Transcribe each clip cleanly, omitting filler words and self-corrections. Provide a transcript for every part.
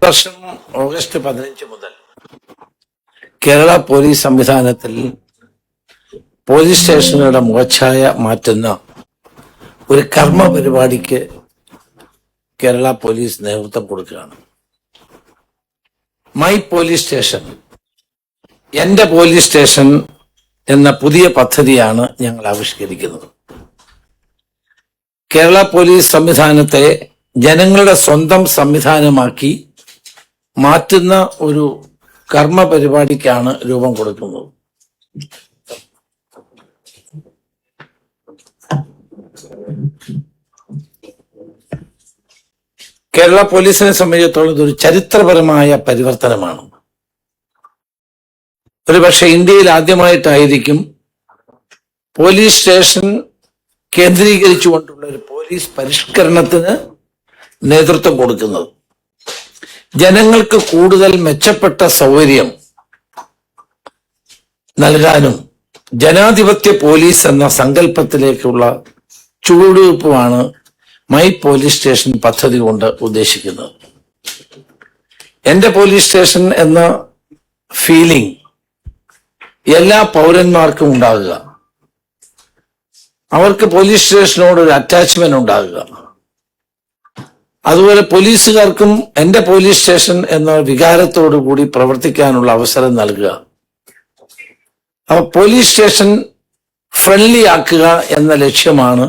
വർഷം ഓഗസ്റ്റ് 15 മുതൽ കേരള പോലീസ് സംവിധാനത്തിൽ പോലീസ് സ്റ്റേഷനുകളുടെ മുഖച്ഛായ മാറ്റുന്ന ഒരു കർമ്മ പരിപാടിക്ക് കേരള പോലീസ് നേതൃത്വം കൊടുക്കുകയാണ്. മൈ പോലീസ് സ്റ്റേഷൻ, എന്റെ പോലീസ് സ്റ്റേഷൻ എന്ന പുതിയ പദ്ധതിയാണ് ഞങ്ങൾ ആവിഷ്കരിക്കുന്നത്. കേരള പോലീസ് സംവിധാനത്തെ ജനങ്ങളുടെ സ്വന്തം സംവിധാനമാക്കി മാറ്റുന്ന ഒരു കർമ്മ പരിപാടിക്കാണ് രൂപം കൊടുക്കുന്നത്. കേരള പോലീസിനെ സംബന്ധിച്ചിടത്തോളം ഇതൊരു ചരിത്രപരമായ പരിവർത്തനമാണ്. ഒരുപക്ഷെ ഇന്ത്യയിൽ ആദ്യമായിട്ടായിരിക്കും പോലീസ് സ്റ്റേഷൻ കേന്ദ്രീകരിച്ചുകൊണ്ടുള്ള ഒരു പോലീസ് പരിഷ്കരണത്തിന് നേതൃത്വം കൊടുക്കുന്നത്. ജനങ്ങൾക്ക് കൂടുതൽ മെച്ചപ്പെട്ട സൗകര്യം നൽകാനും ജനാധിപത്യ പോലീസ് എന്ന സങ്കല്പത്തിലേക്കുള്ള ചുവടുവയ്പ്പാണ് മൈ പോലീസ് സ്റ്റേഷൻ പദ്ധതി കൊണ്ട് ഉദ്ദേശിക്കുന്നത്. എന്റെ പോലീസ് സ്റ്റേഷൻ എന്ന ഫീലിംഗ് എല്ലാ പൗരന്മാർക്കും ഉണ്ടാകുക, അവർക്ക് പോലീസ് സ്റ്റേഷനോട് ഒരു അറ്റാച്ച്മെന്റ് ഉണ്ടാകുക, അതുപോലെ പോലീസുകാർക്കും എന്റെ പോലീസ് സ്റ്റേഷൻ എന്ന വികാരത്തോടു കൂടി പ്രവർത്തിക്കാനുള്ള അവസരം നൽകുക. അപ്പൊ പോലീസ് സ്റ്റേഷൻ ഫ്രണ്ട്ലി ആക്കുക എന്ന ലക്ഷ്യമാണ്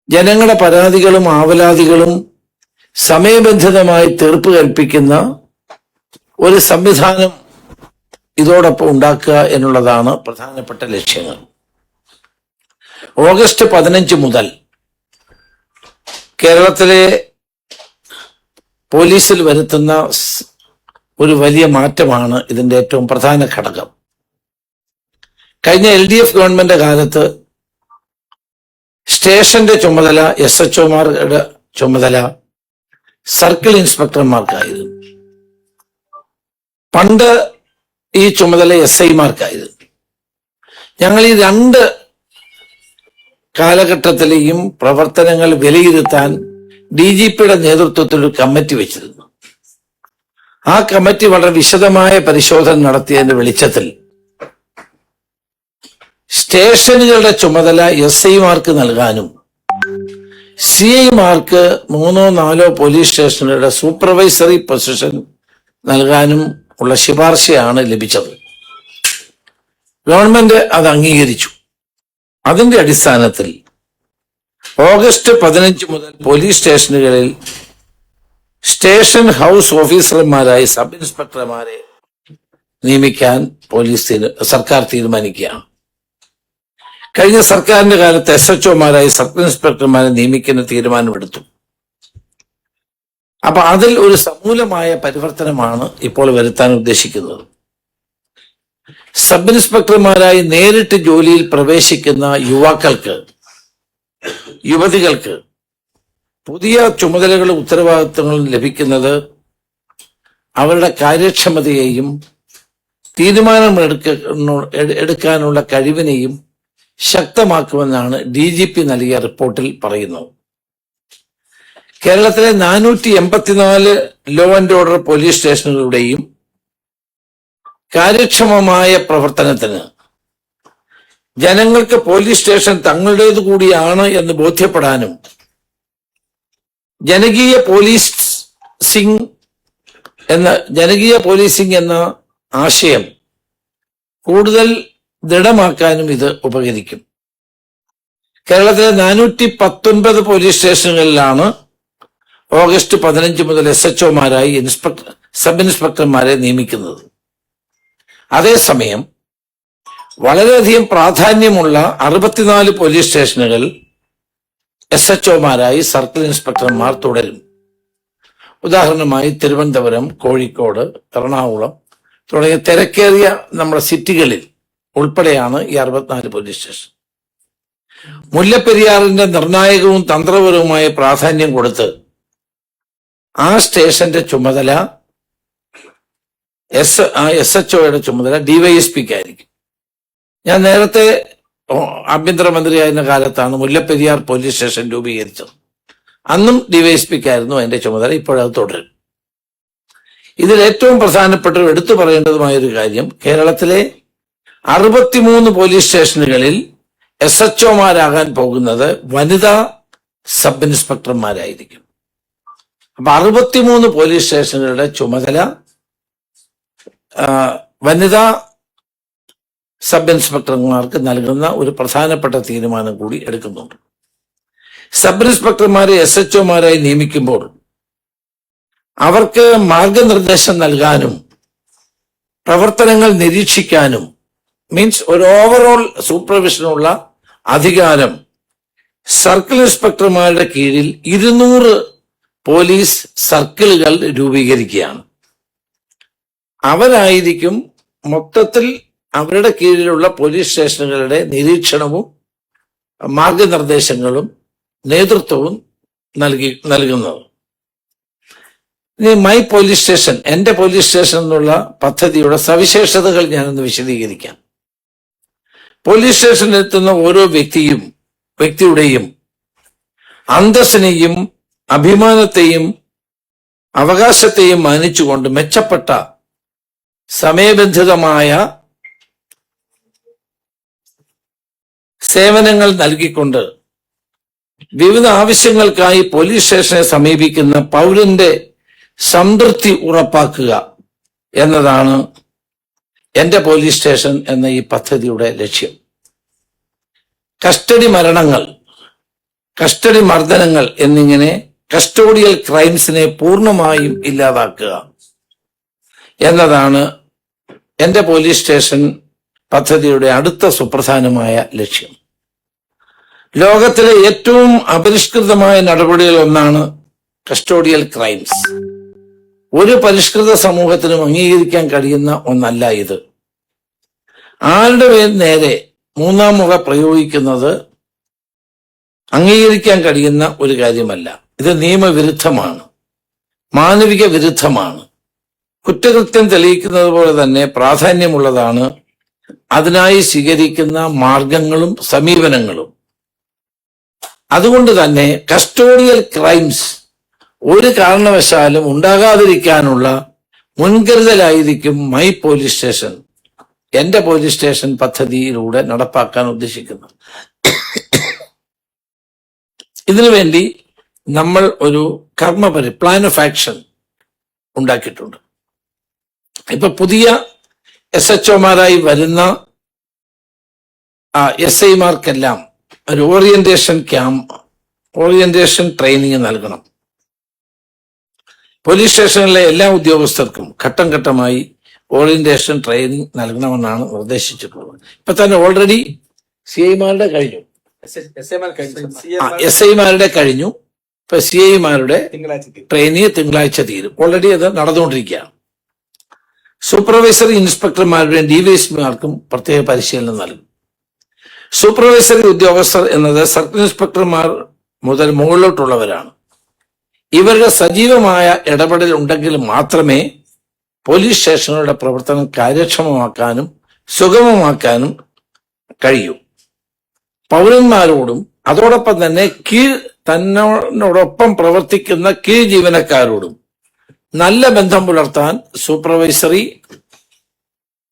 ജനങ്ങളുടെ പരാതികളും ആവലാതികളും സമയബന്ധിതമായി തീർപ്പ് കൽപ്പിക്കുന്ന ഒരു സംവിധാനം ഇതോടൊപ്പം ഉണ്ടാക്കുക എന്നുള്ളതാണ് പ്രധാനപ്പെട്ട ലക്ഷ്യങ്ങൾ. ഓഗസ്റ്റ് 15 മുതൽ കേരളത്തിലെ പോലീസിൽ വരുത്തുന്ന ഒരു വലിയ മാറ്റമാണ് ഇതിന്റെ ഏറ്റവും പ്രധാന ഘടകം. കഴിഞ്ഞ LDF ഗവൺമെന്റ് കാലത്ത് സ്റ്റേഷന്റെ ചുമതല SHOമാരുടെ ചുമതല സർക്കിൾ ഇൻസ്പെക്ടർമാർക്കായിരുന്നു. പണ്ട് ഈ ചുമതല SIമാർക്കായിരുന്നു. ഞങ്ങൾ ഈ രണ്ട് കാലഘട്ടത്തിലെയും പ്രവർത്തനങ്ങൾ വിലയിരുത്താൻ DGPയുടെ നേതൃത്വത്തിൽ ഒരു കമ്മിറ്റി വെച്ചിരുന്നു. ആ കമ്മിറ്റി വളരെ വിശദമായ പരിശോധന നടത്തിയതിന്റെ വെളിച്ചത്തിൽ സ്റ്റേഷനുകളുടെ ചുമതല SIമാർക്ക് നൽകാനും CIമാർക്ക് 3-4 പോലീസ് സ്റ്റേഷനുകളുടെ സൂപ്പർവൈസറി പൊസിഷൻ നൽകാനും ഉള്ള ശുപാർശയാണ് ലഭിച്ചത്. ഗവൺമെന്റ് അത് അംഗീകരിച്ചു. അതിന്റെ അടിസ്ഥാനത്തിൽ ഓഗസ്റ്റ് 15 മുതൽ പോലീസ് സ്റ്റേഷനുകളിൽ സ്റ്റേഷൻ ഹൗസ് ഓഫീസർമാരായി സബ് ഇൻസ്പെക്ടർമാരെ നിയമിക്കാൻ സർക്കാർ തീരുമാനിക്കുകയാണ്. കഴിഞ്ഞ സർക്കാരിന്റെ കാലത്ത് SHOമാരായി സബ് ഇൻസ്പെക്ടർമാരെ നിയമിക്കുന്ന തീരുമാനമെടുത്തു. അപ്പൊ അതിൽ ഒരു സമൂലമായ പരിവർത്തനമാണ് ഇപ്പോൾ വരുത്താൻ ഉദ്ദേശിക്കുന്നത്. സബ് ഇൻസ്പെക്ടർമാരായി നേരിട്ട് ജോലിയിൽ പ്രവേശിക്കുന്ന യുവതികൾക്ക് പുതിയ ചുമതലകളും ഉത്തരവാദിത്തങ്ങളും ലഭിക്കുന്നത് അവരുടെ കാര്യക്ഷമതയെയും തീരുമാനങ്ങൾ എടുക്കാനുള്ള കഴിവിനെയും ശക്തമാക്കുമെന്നാണ് DGP നൽകിയ റിപ്പോർട്ടിൽ പറയുന്നത്. കേരളത്തിലെ 484 ലോ ആൻഡ് ഓർഡർ പോലീസ് സ്റ്റേഷനുകളുടെയും കാര്യക്ഷമമായ പ്രവർത്തനത്തിന് ജനങ്ങൾക്ക് പോലീസ് സ്റ്റേഷൻ തങ്ങളുടേതു കൂടിയാണ് എന്ന് ബോധ്യപ്പെടാനും ജനകീയ പോലീസിംഗ് എന്ന ആശയം കൂടുതൽ ദൃഢമാക്കാനും ഇത് ഉപകരിക്കും. കേരളത്തിലെ 419 പോലീസ് സ്റ്റേഷനുകളിലാണ് ഓഗസ്റ്റ് 15 മുതൽ SHOമാരായി സബ് ഇൻസ്പെക്ടർമാരെ നിയമിക്കുന്നത്. അതേസമയം വളരെയധികം പ്രാധാന്യമുള്ള 64 പോലീസ് സ്റ്റേഷനുകൾ SHOമാരായി സർക്കിൾ ഇൻസ്പെക്ടർമാർ തുടരും. ഉദാഹരണമായി തിരുവനന്തപുരം, കോഴിക്കോട്, എറണാകുളം തുടങ്ങിയ തിരക്കേറിയ നമ്മുടെ സിറ്റികളിൽ ഉൾപ്പെടെയാണ് ഈ 64 പോലീസ് സ്റ്റേഷൻ. മുല്ലപ്പെരിയാറിന്റെ നിർണായകവും തന്ത്രപരവുമായ പ്രാധാന്യം കൊടുത്ത് ആ സ്റ്റേഷന്റെ ചുമതല SHOയുടെ ചുമതല DYSPക്കായിരിക്കും. ഞാൻ നേരത്തെ ആഭ്യന്തരമന്ത്രിയായിരുന്ന കാലത്താണ് മുല്ലപ്പെരിയാർ പോലീസ് സ്റ്റേഷൻ രൂപീകരിച്ചത്. അന്നും DYSPക്കായിരുന്നു അതിന്റെ ചുമതല. ഇപ്പോഴത് തുടരും. ഇതിൽ ഏറ്റവും പ്രധാനപ്പെട്ട എടുത്തു പറയേണ്ടതുമായ ഒരു കാര്യം, കേരളത്തിലെ 63 പോലീസ് സ്റ്റേഷനുകളിൽ SHOമാരാകാൻ പോകുന്നത് വനിതാ സബ് ഇൻസ്പെക്ടർമാരായിരിക്കും. അപ്പൊ 63 പോലീസ് സ്റ്റേഷനുകളുടെ ചുമതല വനിതാ സബ് ഇൻസ്പെക്ടർമാർക്ക് നൽകുന്ന ഒരു പ്രധാനപ്പെട്ട തീരുമാനം കൂടി എടുക്കുന്നുണ്ട്. സബ് ഇൻസ്പെക്ടർമാരെ SHOമാരായി നിയമിക്കുമ്പോൾ അവർക്ക് മാർഗനിർദ്ദേശം നൽകാനും പ്രവർത്തനങ്ങൾ നിരീക്ഷിക്കാനും മീൻസ് ഒരു ഓവറോൾ സൂപ്പർവിഷനുള്ള അധികാരം സർക്കിൾ ഇൻസ്പെക്ടർമാരുടെ കീഴിൽ 200 പോലീസ് സർക്കിളുകൾ രൂപീകരിക്കുകയാണ്. അവരായിരിക്കും മൊത്തത്തിൽ അവരുടെ കീഴിലുള്ള പോലീസ് സ്റ്റേഷനുകളുടെ നിരീക്ഷണവും മാർഗനിർദ്ദേശങ്ങളും നേതൃത്വവും നൽകുന്നത്. ഇനി മൈ പോലീസ് സ്റ്റേഷൻ, എന്റെ പോലീസ് സ്റ്റേഷൻ എന്നുള്ള പദ്ധതിയുടെ സവിശേഷതകൾ ഞാനൊന്ന് വിശദീകരിക്കാം. പോലീസ് സ്റ്റേഷനിൽ എത്തുന്ന ഓരോ വ്യക്തിയുടെയും അന്തസ്സിനെയും അഭിമാനത്തെയും അവകാശത്തെയും മാനിച്ചുകൊണ്ട് മെച്ചപ്പെട്ട സമയബന്ധിതമായ സേവനങ്ങൾ നൽകിക്കൊണ്ട് വിവിധ ആവശ്യങ്ങൾക്കായി പോലീസ് സ്റ്റേഷനെ സമീപിക്കുന്ന പൗരന്റെ സംതൃപ്തി ഉറപ്പാക്കുക എന്നതാണ് എന്റെ പോലീസ് സ്റ്റേഷൻ എന്ന ഈ പദ്ധതിയുടെ ലക്ഷ്യം. കസ്റ്റഡി മരണങ്ങൾ, കസ്റ്റഡി മർദ്ദനങ്ങൾ എന്നിങ്ങനെ കസ്റ്റോഡിയൽ ക്രൈംസിനെ പൂർണ്ണമായും ഇല്ലാതാക്കുക എന്നതാണ് എന്റെ പോലീസ് സ്റ്റേഷൻ പദ്ധതിയുടെ അടുത്ത സുപ്രധാനമായ ലക്ഷ്യം. ലോകത്തിലെ ഏറ്റവും അപരിഷ്കൃതമായ നടപടികൾ ഒന്നാണ് കസ്റ്റോഡിയൽ ക്രൈംസ്. ഒരു പരിഷ്കൃത സമൂഹത്തിനും അംഗീകരിക്കാൻ കഴിയുന്ന ഒന്നല്ല ഇത്. ആരുടെ നേരെ മൂന്നാം മുഖ പ്രയോഗിക്കുന്നത് അംഗീകരിക്കാൻ കഴിയുന്ന ഒരു കാര്യമല്ല. ഇത് നിയമവിരുദ്ധമാണ്, മാനവിക വിരുദ്ധമാണ്. കുറ്റകൃത്യം തെളിയിക്കുന്നത് പോലെ തന്നെ പ്രാധാന്യമുള്ളതാണ് അതിനായി സ്വീകരിക്കുന്ന മാർഗങ്ങളും സമീപനങ്ങളും. അതുകൊണ്ട് തന്നെ കസ്റ്റോഡിയൽ ക്രൈംസ് ഒരു കാരണവശാലും ഉണ്ടാകാതിരിക്കാനുള്ള മുൻകരുതലായിരിക്കും മൈ പോലീസ് സ്റ്റേഷൻ, എന്റെ പോലീസ് സ്റ്റേഷൻ പദ്ധതിയിലൂടെ നടപ്പാക്കാൻ ഉദ്ദേശിക്കുന്നത്. ഇതിനുവേണ്ടി നമ്മൾ ഒരു പ്ലാൻ ഓഫ് ആക്ഷൻ ഉണ്ടാക്കിയിട്ടുണ്ട്. ഇപ്പൊ പുതിയ SHOമാരായി വരുന്ന SIമാർക്കെല്ലാം ഒരു ഓറിയന്റേഷൻ ട്രെയിനിങ് നൽകണം. പോലീസ് സ്റ്റേഷനിലെ എല്ലാ ഉദ്യോഗസ്ഥർക്കും ഘട്ടം ഘട്ടമായി ഓറിയന്റേഷൻ ട്രെയിനിങ് നൽകണമെന്നാണ് നിർദ്ദേശിച്ചിട്ടുള്ളത്. ഇപ്പൊ തന്നെ ഓൾറെഡി CIമാരുടെ കഴിഞ്ഞു, SIമാരുടെ കഴിഞ്ഞു. ഇപ്പൊ CIമാരുടെ ട്രെയിനിങ് തിങ്കളാഴ്ച തീരും. ഓൾറെഡി അത് നടന്നുകൊണ്ടിരിക്കുകയാണ്. സൂപ്പർവൈസറി ഇൻസ്പെക്ടർമാരുടെയും DVSPമാർക്കും പ്രത്യേക പരിശീലനം നൽകും. സൂപ്പർവൈസറി ഉദ്യോഗസ്ഥർ എന്നത് സർക്കിൾ ഇൻസ്പെക്ടർമാർ മുതൽ മുകളിലോട്ടുള്ളവരാണ്. ഇവരുടെ സജീവമായ ഇടപെടൽ ഉണ്ടെങ്കിൽ മാത്രമേ പോലീസ് സ്റ്റേഷനുകളുടെ പ്രവർത്തനം കാര്യക്ഷമമാക്കാനും സുഗമമാക്കാനും കഴിയൂ. പൗരന്മാരോടും അതോടൊപ്പം തന്നെ തന്നോടൊപ്പം പ്രവർത്തിക്കുന്ന കീഴ് ജീവനക്കാരോടും നല്ല ബന്ധം പുലർത്താൻ സൂപ്പർവൈസറി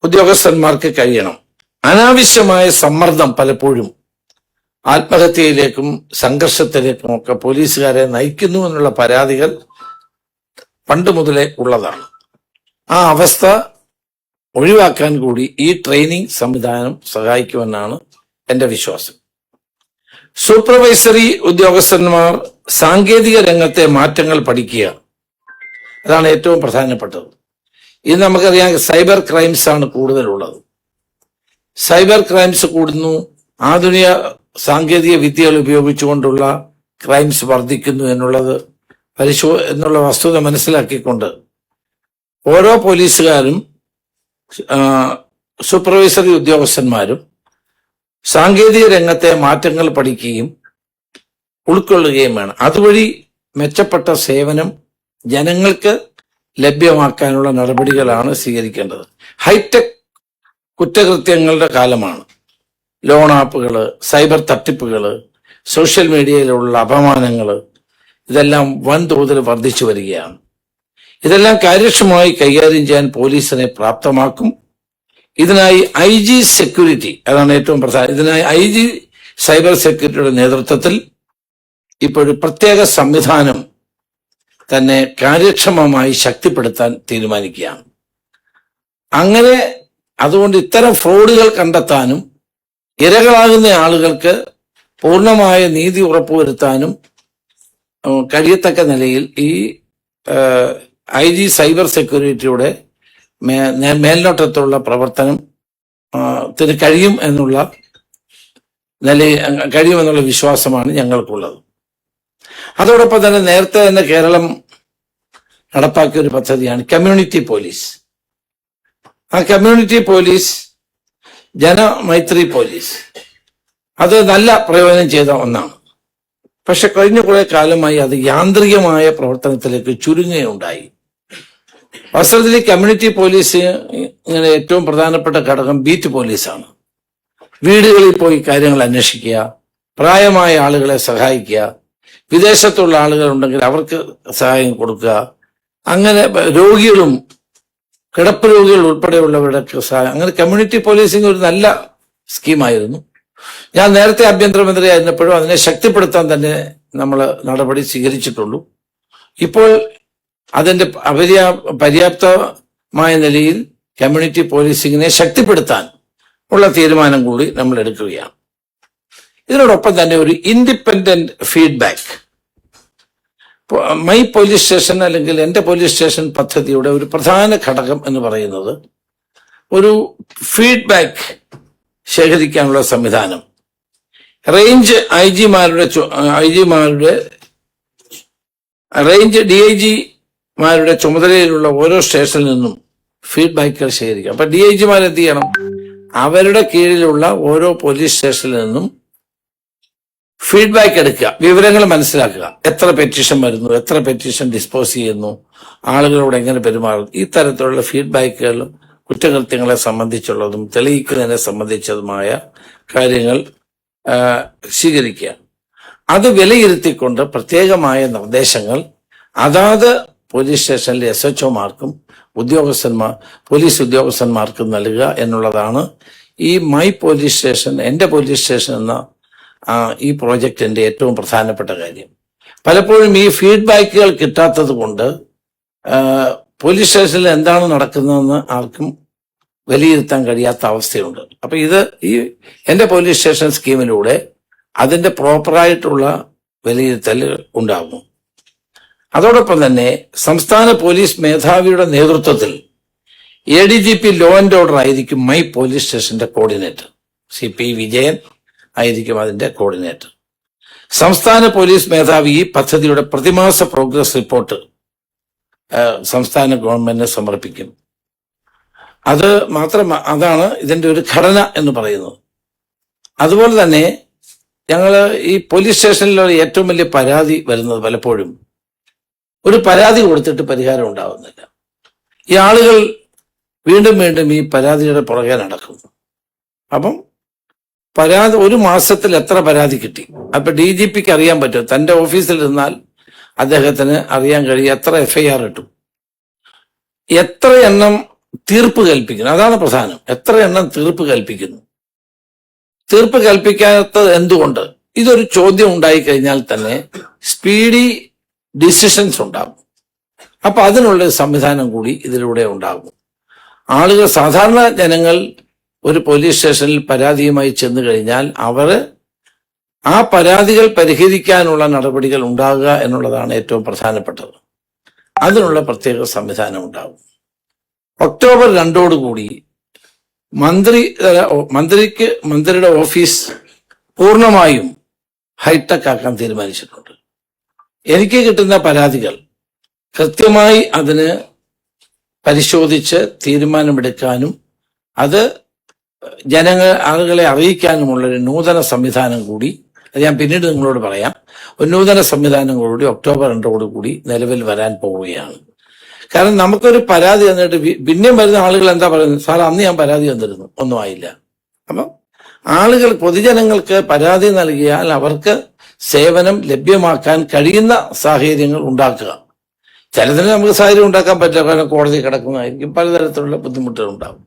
ഉദ്യോഗസ്ഥന്മാർക്ക് കഴിയണം. അനാവശ്യമായ സമ്മർദ്ദം പലപ്പോഴും ആത്മഹത്യയിലേക്കും സംഘർഷത്തിലേക്കും ഒക്കെ പോലീസുകാരെ നയിക്കുന്നു എന്നുള്ള പരാതികൾ പണ്ട് മുതലേ ഉള്ളതാണ്. ആ അവസ്ഥ ഒഴിവാക്കാൻ കൂടി ഈ ട്രെയിനിങ് സംവിധാനം സഹായിക്കുമെന്നാണ് എന്റെ വിശ്വാസം. സൂപ്പർവൈസറി ഉദ്യോഗസ്ഥന്മാർ സാങ്കേതിക രംഗത്തെ മാറ്റങ്ങൾ പഠിക്കുക, അതാണ് ഏറ്റവും പ്രധാനപ്പെട്ടത്. ഇത് നമുക്കറിയാം, സൈബർ ക്രൈംസ് ആണ് കൂടുതലുള്ളത്. സൈബർ ക്രൈംസ് കൂടുന്നു. ആധുനിക സാങ്കേതിക വിദ്യകൾ ഉപയോഗിച്ചുകൊണ്ടുള്ള ക്രൈംസ് വർദ്ധിക്കുന്നു എന്നുള്ള വസ്തുത മനസ്സിലാക്കിക്കൊണ്ട് ഓരോ പോലീസുകാരും സൂപ്പർവൈസറി ഉദ്യോഗസ്ഥന്മാരും സാങ്കേതിക രംഗത്തെ മാറ്റങ്ങൾ പഠിക്കുകയും ഉൾക്കൊള്ളുകയും വേണം. അതുവഴി മെച്ചപ്പെട്ട സേവനം ജനങ്ങൾക്ക് ലഭ്യമാക്കാനുള്ള നടപടികളാണ് സ്വീകരിക്കേണ്ടത്. ഹൈടെക് കുറ്റകൃത്യങ്ങളുടെ കാലമാണ്. ലോൺ ആപ്പുകൾ, സൈബർ തട്ടിപ്പുകൾ, സോഷ്യൽ മീഡിയയിലുള്ള അപമാനങ്ങൾ, ഇതെല്ലാം വൻതോതിൽ വർദ്ധിച്ചു വരികയാണ്. ഇതെല്ലാം കാര്യക്ഷമമായി കൈകാര്യം ചെയ്യാൻ പോലീസിനെ പ്രാപ്തമാക്കും. ഇതിനായി IG സെക്യൂരിറ്റി, അതാണ് ഏറ്റവും പ്രധാനം, ഇതിനായി IG സൈബർ സെക്യൂരിറ്റിയുടെ നേതൃത്വത്തിൽ ഇപ്പോഴൊരു പ്രത്യേക സംവിധാനം തന്നെ കാര്യക്ഷമമായി ശക്തിപ്പെടുത്താൻ തീരുമാനിക്കുകയാണ്. അങ്ങനെ അതുകൊണ്ട് ഇത്തരം ഫ്രോഡുകൾ കണ്ടെത്താനും ഇരകളാകുന്ന ആളുകൾക്ക് പൂർണ്ണമായ നീതി ഉറപ്പുവരുത്താനും കഴിയത്തക്ക നിലയിൽ ഈ IG സൈബർ സെക്യൂരിറ്റിയുടെ മേൽനോട്ടത്തിലുള്ള പ്രവർത്തനം കഴിയും എന്നുള്ള കഴിയുമെന്നുള്ള വിശ്വാസമാണ് ഞങ്ങൾക്കുള്ളത്. അതോടൊപ്പം തന്നെ നേരത്തെ തന്നെ കേരളം നടപ്പാക്കിയ ഒരു പദ്ധതിയാണ് കമ്മ്യൂണിറ്റി പോലീസ്. ആ കമ്മ്യൂണിറ്റി പോലീസ്, ജനമൈത്രി പോലീസ്, അത് നല്ല പ്രയോജനം ചെയ്ത ഒന്നാണ്. പക്ഷെ കഴിഞ്ഞ കുറെ കാലമായി അത് യാന്ത്രികമായ പ്രവർത്തനത്തിലേക്ക് ചുരുങ്ങുകയുണ്ടായി. വാസ്തവത്തിൽ കമ്മ്യൂണിറ്റി പോലീസ് ഇങ്ങനെ ഏറ്റവും പ്രധാനപ്പെട്ട ഘടകം ബീറ്റ് പോലീസാണ്. വീടുകളിൽ പോയി കാര്യങ്ങൾ അന്വേഷിക്കുക, പ്രായമായ ആളുകളെ സഹായിക്കുക, വിദേശത്തുള്ള ആളുകൾ ഉണ്ടെങ്കിൽ അവർക്ക് സഹായം കൊടുക്കുക, അങ്ങനെ രോഗികളും കിടപ്പ് രോഗികൾ ഉൾപ്പെടെയുള്ളവരുടെ സഹായം. അങ്ങനെ കമ്മ്യൂണിറ്റി പോലീസിംഗ് ഒരു നല്ല സ്കീമായിരുന്നു. ഞാൻ നേരത്തെ ആഭ്യന്തരമന്ത്രി ആയിരുന്നപ്പോഴും അതിനെ ശക്തിപ്പെടുത്താൻ തന്നെ നമ്മൾ നടപടി സ്വീകരിച്ചിട്ടുള്ളൂ. ഇപ്പോൾ അതിന്റെ പര്യാപ്തമായ നിലയിൽ കമ്മ്യൂണിറ്റി പോലീസിങ്ങിനെ ശക്തിപ്പെടുത്താൻ ഉള്ള തീരുമാനം കൂടി നമ്മൾ എടുക്കുകയാണ്. ഇതിനോടൊപ്പം തന്നെ ഒരു independent feedback, my police station അല്ലെങ്കിൽ എന്റെ പോലീസ് സ്റ്റേഷൻ പദ്ധതിയുടെ ഒരു പ്രധാന ഘടകം എന്ന് പറയുന്നത് ഒരു ഫീഡ്ബാക്ക് ശേഖരിക്കാനുള്ള സംവിധാനം. റേഞ്ച് DIGമാരുടെ ചുമതലയിലുള്ള ഓരോ സ്റ്റേഷനിൽ നിന്നും ഫീഡ്ബാക്കുകൾ ശേഖരിക്കുക. അപ്പൊ DIGമാർ എന്ത് ചെയ്യണം? അവരുടെ കീഴിലുള്ള ഓരോ പോലീസ് സ്റ്റേഷനിൽ നിന്നും ഫീഡ്ബാക്ക് എടുക്കുക, വിവരങ്ങൾ മനസ്സിലാക്കുക. എത്ര പെറ്റീഷൻ വരുന്നു, എത്ര പെറ്റീഷൻ ഡിസ്പോസ് ചെയ്യുന്നു, ആളുകളോട് എങ്ങനെ പെരുമാറുന്നു, ഈ തരത്തിലുള്ള ഫീഡ്ബാക്കുകൾ കുറ്റകൃത്യങ്ങളെ സംബന്ധിച്ചുള്ളതും തെളിയിക്കുന്നതിനെ സംബന്ധിച്ചതുമായ കാര്യങ്ങൾ സ്വീകരിക്കുക. അത് വിലയിരുത്തിക്കൊണ്ട് പ്രത്യേകമായ നിർദ്ദേശങ്ങൾ അതാത് പോലീസ് സ്റ്റേഷനിലെ SHOമാർക്കും പോലീസ് ഉദ്യോഗസ്ഥന്മാർക്കും നൽകുക എന്നുള്ളതാണ് ഈ മൈ പോലീസ് സ്റ്റേഷൻ, എന്റെ പോലീസ് സ്റ്റേഷൻ എന്ന ഈ പ്രോജക്റ്റിന്റെ ഏറ്റവും പ്രധാനപ്പെട്ട കാര്യം. പലപ്പോഴും ഈ ഫീഡ്ബാക്കുകൾ കിട്ടാത്തത് കൊണ്ട് പോലീസ് സ്റ്റേഷനിൽ എന്താണ് നടക്കുന്നതെന്ന് ആർക്കും വിലയിരുത്താൻ കഴിയാത്ത അവസ്ഥയുണ്ട്. അപ്പൊ ഇത് ഈ എന്റെ പോലീസ് സ്റ്റേഷൻ സ്കീമിലൂടെ അതിന്റെ പ്രോപ്പറായിട്ടുള്ള വിലയിരുത്തൽ ഉണ്ടാകും. അതോടൊപ്പം തന്നെ സംസ്ഥാന പോലീസ് മേധാവിയുടെ നേതൃത്വത്തിൽ ADGP ലോ ആൻഡ് ഓർഡർ ആയിരിക്കും മൈ പോലീസ് സ്റ്റേഷന്റെ കോർഡിനേറ്റർ. CP വിജയൻ ആയിരിക്കും അതിന്റെ കോർഡിനേറ്റർ. സംസ്ഥാന പോലീസ് മേധാവി ഈ പദ്ധതിയുടെ പ്രതിമാസ പ്രോഗ്രസ് റിപ്പോർട്ട് സംസ്ഥാന ഗവൺമെന്റിന് സമർപ്പിക്കും. അതാണ് ഇതിന്റെ ഒരു ഘടന എന്ന് പറയുന്നത്. അതുപോലെ തന്നെ ഞങ്ങൾ ഈ പോലീസ് സ്റ്റേഷനിലുള്ള ഏറ്റവും വലിയ പരാതി വരുന്നത് പലപ്പോഴും ഒരു പരാതി കൊടുത്തിട്ട് പരിഹാരം ഉണ്ടാവുന്നില്ല. ഈ ആളുകൾ വീണ്ടും വീണ്ടും ഈ പരാതിയുടെ പുറകെ നടക്കുന്നു. അപ്പം ഒരു മാസത്തിൽ എത്ര പരാതി കിട്ടി? അപ്പൊ DGPക്ക് അറിയാൻ പറ്റും, തന്റെ ഓഫീസിൽ ഇരുന്നാൽ അദ്ദേഹത്തിന് അറിയാൻ കഴിയും എത്ര FIR ഇട്ടു, എത്ര എണ്ണം തീർപ്പ് കൽപ്പിക്കുന്നു. അതാണ് പ്രധാനം, എത്ര എണ്ണം തീർപ്പ് കൽപ്പിക്കുന്നു. തീർപ്പ് കൽപ്പിക്കാത്തത് എന്തുകൊണ്ട്? ഇതൊരു ചോദ്യം ഉണ്ടായിക്കഴിഞ്ഞാൽ തന്നെ സ്പീഡി ഡിസിഷൻസ് ഉണ്ടാകും. അപ്പൊ അതിനുള്ള സംവിധാനം കൂടി ഇതിലൂടെ ഉണ്ടാകും. ആളുകൾ, സാധാരണ ജനങ്ങൾ ഒരു പോലീസ് സ്റ്റേഷനിൽ പരാതിയുമായി ചെന്നു കഴിഞ്ഞാൽ അവർ ആ പരാതികൾ പരിഹരിക്കാനുള്ള നടപടികൾ ഉണ്ടാകുക എന്നുള്ളതാണ് ഏറ്റവും പ്രധാനപ്പെട്ടത്. അതിനുള്ള പ്രത്യേക സംവിധാനം ഉണ്ടാകും. ഒക്ടോബർ 2 മന്ത്രിയുടെ ഓഫീസ് പൂർണ്ണമായും ഹൈടെക് ആക്കാൻ തീരുമാനിച്ചിട്ടുണ്ട്. എനിക്ക് കിട്ടുന്ന പരാതികൾ കൃത്യമായി അതിന് പരിശോധിച്ച് തീരുമാനമെടുക്കാനും അത് ആളുകളെ അറിയിക്കാനുമുള്ളൊരു നൂതന സംവിധാനം കൂടി, അത് ഞാൻ പിന്നീട് നിങ്ങളോട് പറയാം, ഒരു നൂതന സംവിധാനം കൂടി ഒക്ടോബർ 2 നിലവിൽ വരാൻ പോവുകയാണ്. കാരണം നമുക്കൊരു പരാതി തന്നിട്ട് പിന്നെയും വരുന്ന ആളുകൾ എന്താ പറയുന്നത്? സാർ, അന്ന് ഞാൻ പരാതി തന്നിരുന്നു, ഒന്നും ആയില്ല. അപ്പം പൊതുജനങ്ങൾക്ക് പരാതി നൽകിയാൽ അവർക്ക് സേവനം ലഭ്യമാക്കാൻ കഴിയുന്ന സാഹചര്യങ്ങൾ ഉണ്ടാക്കുക. ചിലതിന് നമുക്ക് സാഹചര്യം ഉണ്ടാക്കാൻ പറ്റില്ല, കാരണം കോടതി കിടക്കുന്നതായിരിക്കും, പലതരത്തിലുള്ള ബുദ്ധിമുട്ടുകൾ ഉണ്ടാകും.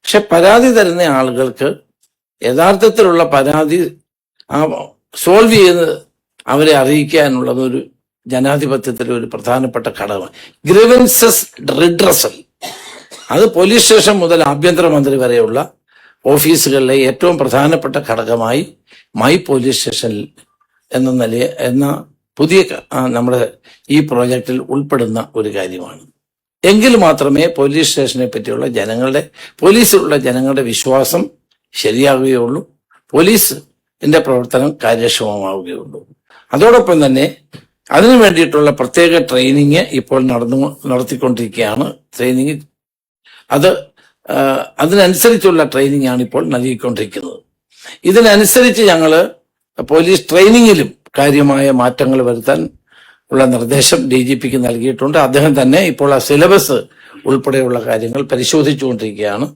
പക്ഷെ പരാതി തരുന്ന ആളുകൾക്ക് യഥാർത്ഥത്തിലുള്ള പരാതി സോൾവ് ചെയ്ത് അവരെ അറിയിക്കുക എന്നുള്ളത് ഒരു ജനാധിപത്യത്തിലെ ഒരു പ്രധാനപ്പെട്ട ഘടകമാണ്. ഗ്രീവൻസസ് റിഡ്രസൽ, അത് പോലീസ് സ്റ്റേഷൻ മുതൽ ആഭ്യന്തരമന്ത്രി വരെയുള്ള ഓഫീസുകളിലെ ഏറ്റവും പ്രധാനപ്പെട്ട ഘടകമായി മൈ പോലീസ് സ്റ്റേഷൻ എന്ന പുതിയ നമ്മുടെ ഈ പ്രോജക്റ്റിൽ ഉൾപ്പെടുന്ന ഒരു കാര്യമാണ്. എങ്കിൽ മാത്രമേ പോലീസ് സ്റ്റേഷനെ പറ്റിയുള്ള പോലീസിലുള്ള ജനങ്ങളുടെ വിശ്വാസം ശരിയാവുകയുള്ളൂ, പോലീസിന്റെ പ്രവർത്തനം കാര്യക്ഷമമാവുകയുള്ളൂ. അതോടൊപ്പം തന്നെ അതിനു വേണ്ടിയിട്ടുള്ള പ്രത്യേക ട്രെയിനിങ് ഇപ്പോൾ നടത്തിക്കൊണ്ടിരിക്കുകയാണ്. ട്രെയിനിങ് അതിനനുസരിച്ചുള്ള ട്രെയിനിങ് ആണ് ഇപ്പോൾ നൽകിക്കൊണ്ടിരിക്കുന്നത്. ഇതിനനുസരിച്ച് ഞങ്ങൾ പോലീസ് ട്രെയിനിങ്ങിലും കാര്യമായ മാറ്റങ്ങൾ വരുത്താൻ ഉള്ള നിർദ്ദേശം DGPക്ക് നൽകിയിട്ടുണ്ട്. അദ്ദേഹം തന്നെ ഇപ്പോൾ ആ സിലബസ് ഉൾപ്പെടെയുള്ള കാര്യങ്ങൾ പരിശോധിച്ചുകൊണ്ടിരിക്കുകയാണ്.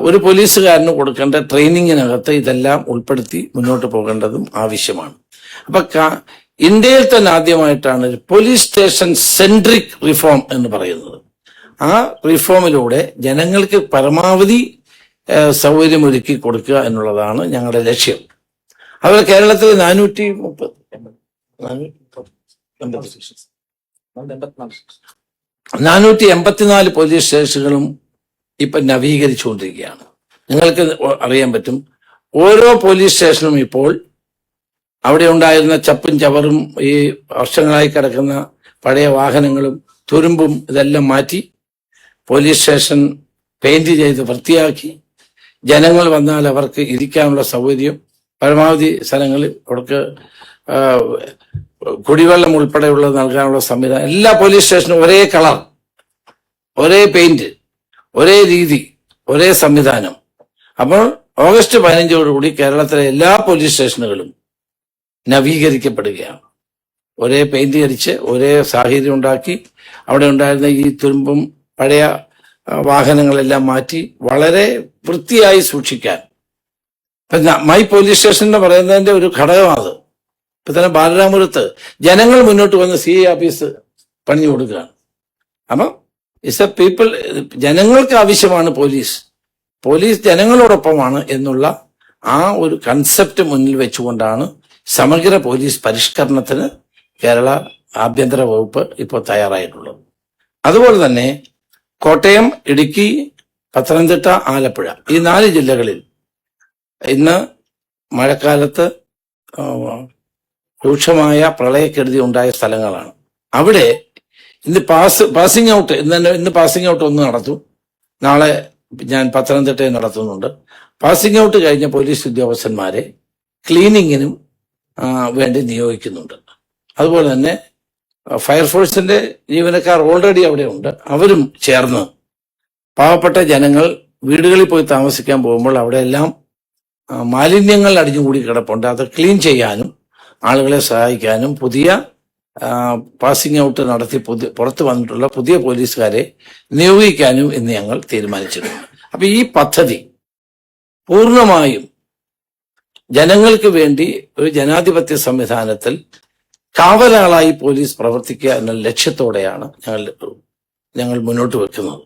ഒരു പോലീസുകാരന് കൊടുക്കേണ്ട ട്രെയിനിങ്ങിനകത്ത് ഇതെല്ലാം ഉൾപ്പെടുത്തി മുന്നോട്ട് പോകേണ്ടതും ആവശ്യമാണ്. അപ്പൊ ഇന്ത്യയിൽ തന്നെ ആദ്യമായിട്ടാണ് പോലീസ് സ്റ്റേഷൻ സെൻട്രിക് റിഫോം എന്ന് പറയുന്നത്. ആ റിഫോമിലൂടെ ജനങ്ങൾക്ക് പരമാവധി സൗകര്യമൊരുക്കി കൊടുക്കുക എന്നുള്ളതാണ് ഞങ്ങളുടെ ലക്ഷ്യം. അതുപോലെ കേരളത്തിൽ 484 പോലീസ് സ്റ്റേഷനുകളും ഇപ്പൊ നവീകരിച്ചുകൊണ്ടിരിക്കുകയാണ്. നിങ്ങൾക്ക് അറിയാൻ പറ്റും, ഓരോ പോലീസ് സ്റ്റേഷനും ഇപ്പോൾ അവിടെ ഉണ്ടായിരുന്ന ചപ്പും ചവറും ഈ വർഷങ്ങളായി കിടക്കുന്ന പഴയ വാഹനങ്ങളും തുരുമ്പും ഇതെല്ലാം മാറ്റി പോലീസ് സ്റ്റേഷൻ പെയിന്റ് ചെയ്ത് വൃത്തിയാക്കി, ജനങ്ങൾ വന്നാൽ അവർക്ക് ഇരിക്കാനുള്ള സൗകര്യം, പരമാവധി സ്ഥലങ്ങളിൽ അവർക്ക് കുടിവെള്ളം ഉൾപ്പെടെയുള്ളത് നൽകാനുള്ള സംവിധാനം, എല്ലാ പോലീസ് സ്റ്റേഷനും ഒരേ കളർ, ഒരേ പെയിന്റ്, ഒരേ രീതി, ഒരേ സംവിധാനം. അപ്പോൾ ഓഗസ്റ്റ് 15 കേരളത്തിലെ എല്ലാ പോലീസ് സ്റ്റേഷനുകളും നവീകരിക്കപ്പെടുകയാണ്. ഒരേ പെയിന്റ് അടിച്ച് ഒരേ സാഹചര്യം ഉണ്ടാക്കി അവിടെ ഉണ്ടായിരുന്ന ഈ തുരുമ്പും പഴയ വാഹനങ്ങളെല്ലാം മാറ്റി വളരെ വൃത്തിയായി സൂക്ഷിക്കാൻ മൈ പോലീസ് സ്റ്റേഷൻ എന്ന് പറയുന്നതിന്റെ ഒരു ഘടകമാണ്. ഇപ്പൊ തന്നെ ബാലരാമപുരത്ത് ജനങ്ങൾ മുന്നോട്ട് വന്ന് CI ഓഫീസ് പണിഞ്ഞു കൊടുക്കുകയാണ്. അപ്പം ഇറ്റ്സ് എ പീപ്പിൾ, ജനങ്ങൾക്ക് ആവശ്യമാണ് പോലീസ് ജനങ്ങളോടൊപ്പമാണ് എന്നുള്ള ആ ഒരു കൺസെപ്റ്റ് മുന്നിൽ വെച്ചുകൊണ്ടാണ് സമഗ്ര പോലീസ് പരിഷ്കരണത്തിന് കേരള ആഭ്യന്തര വകുപ്പ് ഇപ്പോൾ തയ്യാറായിട്ടുള്ളത്. അതുപോലെ തന്നെ കോട്ടയം, ഇടുക്കി, പത്തനംതിട്ട, ആലപ്പുഴ ഈ 4 ജില്ലകളിൽ ഇന്ന് മഴക്കാലത്ത് രൂക്ഷമായ പ്രളയക്കെടുതി ഉണ്ടായ സ്ഥലങ്ങളാണ്. അവിടെ ഇന്ന് പാസിംഗ് ഔട്ട് ഇന്ന് പാസിംഗ് ഔട്ട് ഒന്ന് നടത്തും. നാളെ ഞാൻ പത്തനംതിട്ടയിൽ നടത്തുന്നുണ്ട്. പാസിംഗ് ഔട്ട് കഴിഞ്ഞ പോലീസ് ഉദ്യോഗസ്ഥന്മാരെ ക്ലീനിങ്ങിനും വേണ്ടി നിയോഗിക്കുന്നുണ്ട്. അതുപോലെ തന്നെ ഫയർഫോഴ്സിന്റെ ജീവനക്കാർ ഓൾറെഡി അവിടെ ഉണ്ട്. അവരും ചേർന്ന് പാവപ്പെട്ട ജനങ്ങൾ വീടുകളിൽ പോയി താമസിക്കാൻ പോകുമ്പോൾ അവിടെയെല്ലാം മാലിന്യങ്ങൾ അടിഞ്ഞുകൂടി കിടപ്പുണ്ട്. അത് ക്ലീൻ ചെയ്യാനും ആളുകളെ സഹായിക്കാനും പുതിയ പാസിംഗ് ഔട്ട് നടത്തി പുറത്തു വന്നിട്ടുള്ള പുതിയ പോലീസുകാരെ നിയോഗിക്കാനും ഇന്ന് ഞങ്ങൾ തീരുമാനിച്ചിട്ടുണ്ട്. അപ്പൊ ഈ പദ്ധതി പൂർണ്ണമായും ജനങ്ങൾക്ക് വേണ്ടി ഒരു ജനാധിപത്യ സംവിധാനത്തിൽ കാവലാളായി പോലീസ് പ്രവർത്തിക്കുക എന്ന ലക്ഷ്യത്തോടെയാണ് ഞങ്ങൾ മുന്നോട്ട് വെക്കുന്നത്.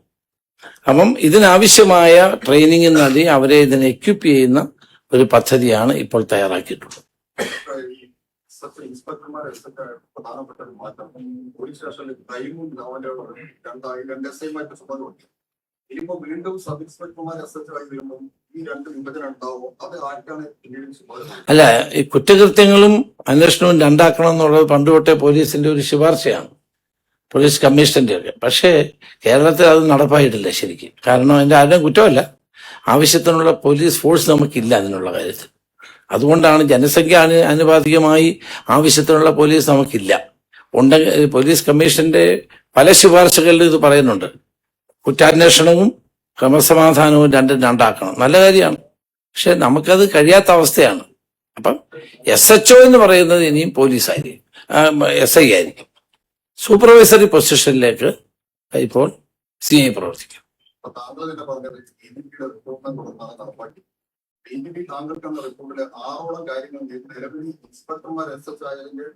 അപ്പം ഇതിനാവശ്യമായ ട്രെയിനിങ് നൽകി അവരെ ഇതിനെ എക്വിപ്പ് ചെയ്യുന്ന ഒരു പദ്ധതിയാണ് ഇപ്പോൾ തയ്യാറാക്കിയിട്ടുള്ളത്. അല്ല, ഈ കുറ്റകൃത്യങ്ങളും അന്വേഷണവും രണ്ടാക്കണം എന്നുള്ളത് പണ്ട് തൊട്ടേ പോലീസിന്റെ ഒരു ശുപാർശയാണ്, പോലീസ് കമ്മീഷന്റെ ഒക്കെ. പക്ഷേ കേരളത്തിൽ അത് നടപ്പായിട്ടില്ല ശരിക്കും. കാരണം അതിന്റെ ആരുടെയും കുറ്റമല്ല, ആവശ്യത്തിനുള്ള പോലീസ് ഫോഴ്സ് നമുക്കില്ല അതിനുള്ള കാര്യത്തിൽ. അതുകൊണ്ടാണ് ജനസംഖ്യ ആനുപാതികമായി ആവശ്യത്തിനുള്ള പോലീസ് നമുക്കില്ല. ഉണ്ടെങ്കിൽ പോലീസ് കമ്മീഷന്റെ പല ശുപാർശകളിലും ഇത് പറയുന്നുണ്ട്, കുറ്റാന്വേഷണവും ക്രമസമാധാനവും രണ്ടാക്കണം. നല്ല കാര്യമാണ്, പക്ഷെ നമുക്കത് കഴിയാത്ത അവസ്ഥയാണ്. അപ്പം SHO എന്ന് പറയുന്നത് ഇനിയും പോലീസായിരിക്കും, SI ആയിരിക്കും. സൂപ്പർവൈസറി പൊസിഷനിലേക്ക് ഇപ്പോൾ CI പ്രവർത്തിക്കും. താങ്കൾക്കെന്ന റിപ്പോർട്ടിലെ 6ഓളം കാര്യങ്ങൾ നിലവിൽ ഇൻസ്പെക്ടർമാർ SH ആയതിന്റെ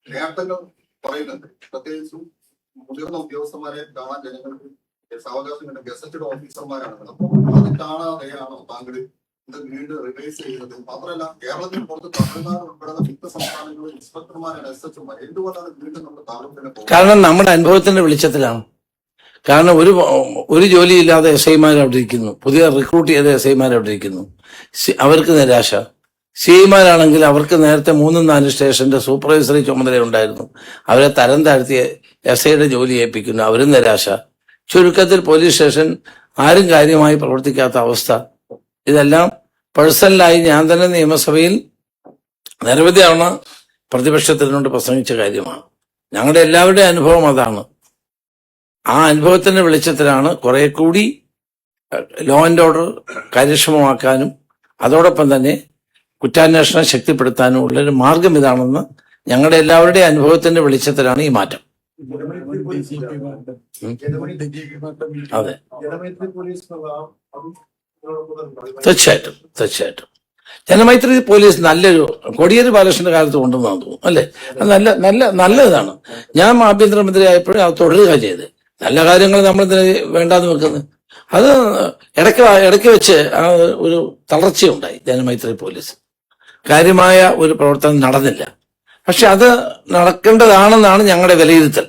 നേട്ടങ്ങൾ പറയുന്നുണ്ട്. പ്രത്യേകിച്ചും മുതിർന്ന ഉദ്യോഗസ്ഥന്മാരെ കാണാൻ ജനങ്ങൾക്ക് സാവകാശം കണ്ട ഗസറ്റഡ് ഓഫീസർമാരാണ്. അപ്പോൾ അത് കാണാതെയാണോ താങ്കൾ ഇത് വീണ്ടും റിവൈസ് ചെയ്യുന്നത്? മാത്രമല്ല, കേരളത്തിന് പുറത്ത് തമിഴ്നാട് ഉൾപ്പെടുന്ന മിക്ക സംസ്ഥാനങ്ങളിൽ ഇൻസ്പെക്ടർമാരാണ്, SHമാർ. എന്തുകൊണ്ടാണ് വീണ്ടും നമ്മുടെ താലൂക്കിനെ പോകുന്നത്? കാരണം നമ്മുടെ അനുഭവത്തിന്റെ വെളിച്ചത്തിലാണ്. കാരണം ഒരു ജോലിയില്ലാതെ SIമാർ അവിടെ ഇരിക്കുന്നു, പുതിയ റിക്രൂട്ട് ചെയ്ത SIമാർ അവിടെ ഇരിക്കുന്നു. അവർക്ക് നിരാശ. CIമാരാണെങ്കിൽ അവർക്ക് നേരത്തെ 3-4 സ്റ്റേഷന്റെ സൂപ്പർവൈസറി ചുമതല ഉണ്ടായിരുന്നു, അവരെ തരം താഴ്ത്തിയ SIയുടെ ജോലി ഏൽപ്പിക്കുന്നു, അവരും നിരാശ. ചുരുക്കത്തിൽ പോലീസ് സ്റ്റേഷൻ ആരും കാര്യമായി പ്രവർത്തിക്കാത്ത അവസ്ഥ. ഇതെല്ലാം പേഴ്സണലായി ഞാൻ തന്നെ നിയമസഭയിൽ നിരവധി തവണ പ്രതിപക്ഷത്തിനോട് പ്രസംഗിച്ച കാര്യമാണ്. ഞങ്ങളുടെ എല്ലാവരുടെയും അനുഭവം അതാണ്. ആ അനുഭവത്തിന്റെ വെളിച്ചത്തിലാണ് കുറെ കൂടി ലോ ആൻഡ് ഓർഡർ കാര്യക്ഷമമാക്കാനും അതോടൊപ്പം തന്നെ കുറ്റാന്വേഷണം ശക്തിപ്പെടുത്താനും ഉള്ളൊരു മാർഗം ഇതാണെന്ന് ഞങ്ങളുടെ എല്ലാവരുടെയും അനുഭവത്തിന്റെ വെളിച്ചത്തിലാണ് ഈ മാറ്റം. അതെ, തീർച്ചയായിട്ടും തീർച്ചയായിട്ടും ജനമൈത്രി പോലീസ് നല്ലൊരു കോടിയേരി ബാലകൃഷ്ണന്റെ കാലത്ത് കൊണ്ടുവന്നാന്ന് തോന്നുന്നു, അല്ലേ? അത് നല്ലതാണ്. ഞാൻ ആഭ്യന്തരമന്ത്രി ആയപ്പോഴും അത് തുടരുക ചെയ്ത്. നല്ല കാര്യങ്ങൾ നമ്മൾ വേണ്ടാന്ന് വെക്കുന്നത്. അത് ഇടയ്ക്ക് വെച്ച് ഒരു തളർച്ചയുണ്ടായി ജനമൈത്രി പോലീസ്. കാര്യമായ ഒരു പ്രവർത്തനം നടന്നില്ല. പക്ഷെ അത് നടക്കേണ്ടതാണെന്നാണ് ഞങ്ങളുടെ വിലയിരുത്തൽ.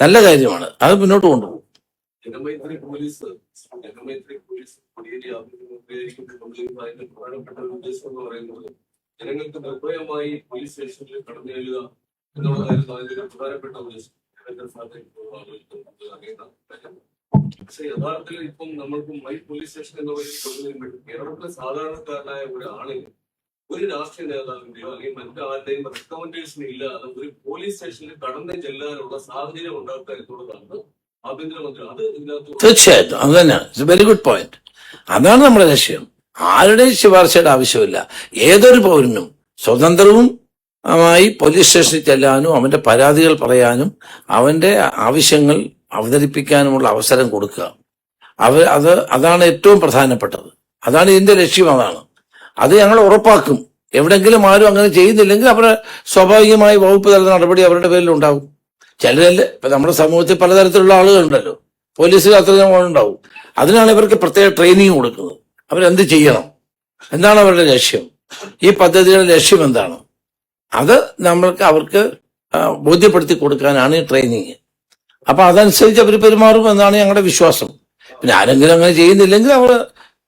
നല്ല കാര്യമാണ്, അത് മുന്നോട്ട് കൊണ്ടുപോകും. ജനമൈത്രി പോലീസ് കോടിയേരി ആഭ്യന്തരമന്ത്രിയായിരിക്കുമ്പോൾ അതിന്റെ പ്രധാനപ്പെട്ട ഒരു ഉദ്ദേശം എന്ന് പറയുന്നത് ജനങ്ങൾക്ക് നിർഭയമായി പോലീസ് സ്റ്റേഷനിൽ കടന്നു ചെല്ലുക എന്നുള്ളതായിരുന്നു അതിന്റെ പ്രധാനപ്പെട്ട ഉദ്ദേശം. പക്ഷെ യഥാർത്ഥത്തിൽ ഇപ്പം നമ്മൾക്ക് മൈ പോലീസ് സ്റ്റേഷൻ എന്ന് പറയുന്നത് കേരളത്തിലെ സാധാരണക്കാരനായ ഒരാളിന് ഒരു രാഷ്ട്രീയ നേതാവിന്റെയോ അല്ലെങ്കിൽ മറ്റാരുടെയും റെക്കമെൻഡേഷൻ ഇല്ലാതെ ഒരു പോലീസ് സ്റ്റേഷനിൽ കടന്നു ചെല്ലാനുള്ള സാഹചര്യം ഉണ്ടാക്കുക എന്നുള്ളതാണ് ആഭ്യന്തരമന്ത്രി. അത് ഇതിനകത്ത് തീർച്ചയായിട്ടും അത് തന്നെയാണ്. Very good point. അതാണ് നമ്മുടെ ലക്ഷ്യം. ആരുടെയും ശുപാർശയുടെ ആവശ്യമില്ല. ഏതൊരു പൗരനും സ്വതന്ത്രവും പോലീസ് സ്റ്റേഷനിൽ ചെല്ലാനും അവന്റെ പരാതികൾ പറയാനും അവന്റെ ആവശ്യങ്ങൾ അവതരിപ്പിക്കാനുമുള്ള അവസരം കൊടുക്കുക. അതാണ് ഏറ്റവും പ്രധാനപ്പെട്ടത്. അതാണ് ഇതിന്റെ ലക്ഷ്യം. അത് ഞങ്ങൾ ഉറപ്പാക്കും. എവിടെങ്കിലും ആരും അങ്ങനെ ചെയ്യുന്നില്ലെങ്കിൽ അവരുടെ സ്വാഭാവികമായി വകുപ്പ് തല നടപടി അവരുടെ പേരിൽ ഉണ്ടാവും. ചിലരല്ലേ ഇപ്പൊ നമ്മുടെ സമൂഹത്തിൽ പലതരത്തിലുള്ള ആളുകളുണ്ടല്ലോ, പോലീസിൽ അത്രയും ഉണ്ടാവും. അതിനാണ് ഇവർക്ക് പ്രത്യേക ട്രെയിനിങ് കൊടുക്കുന്നത്. അവരെന്ത് ചെയ്യണം, എന്താണ് അവരുടെ ലക്ഷ്യം, ഈ പദ്ധതിയുടെ ലക്ഷ്യം എന്താണ്, അത് അവർക്ക് ബോധ്യപ്പെടുത്തി കൊടുക്കാനാണ് ഈ ട്രെയിനിങ്. അപ്പൊ അതനുസരിച്ച് അവർ പെരുമാറും എന്നാണ് ഞങ്ങളുടെ വിശ്വാസം. പിന്നെ ആരെങ്കിലും അങ്ങനെ ചെയ്യുന്നില്ലെങ്കിൽ അവർ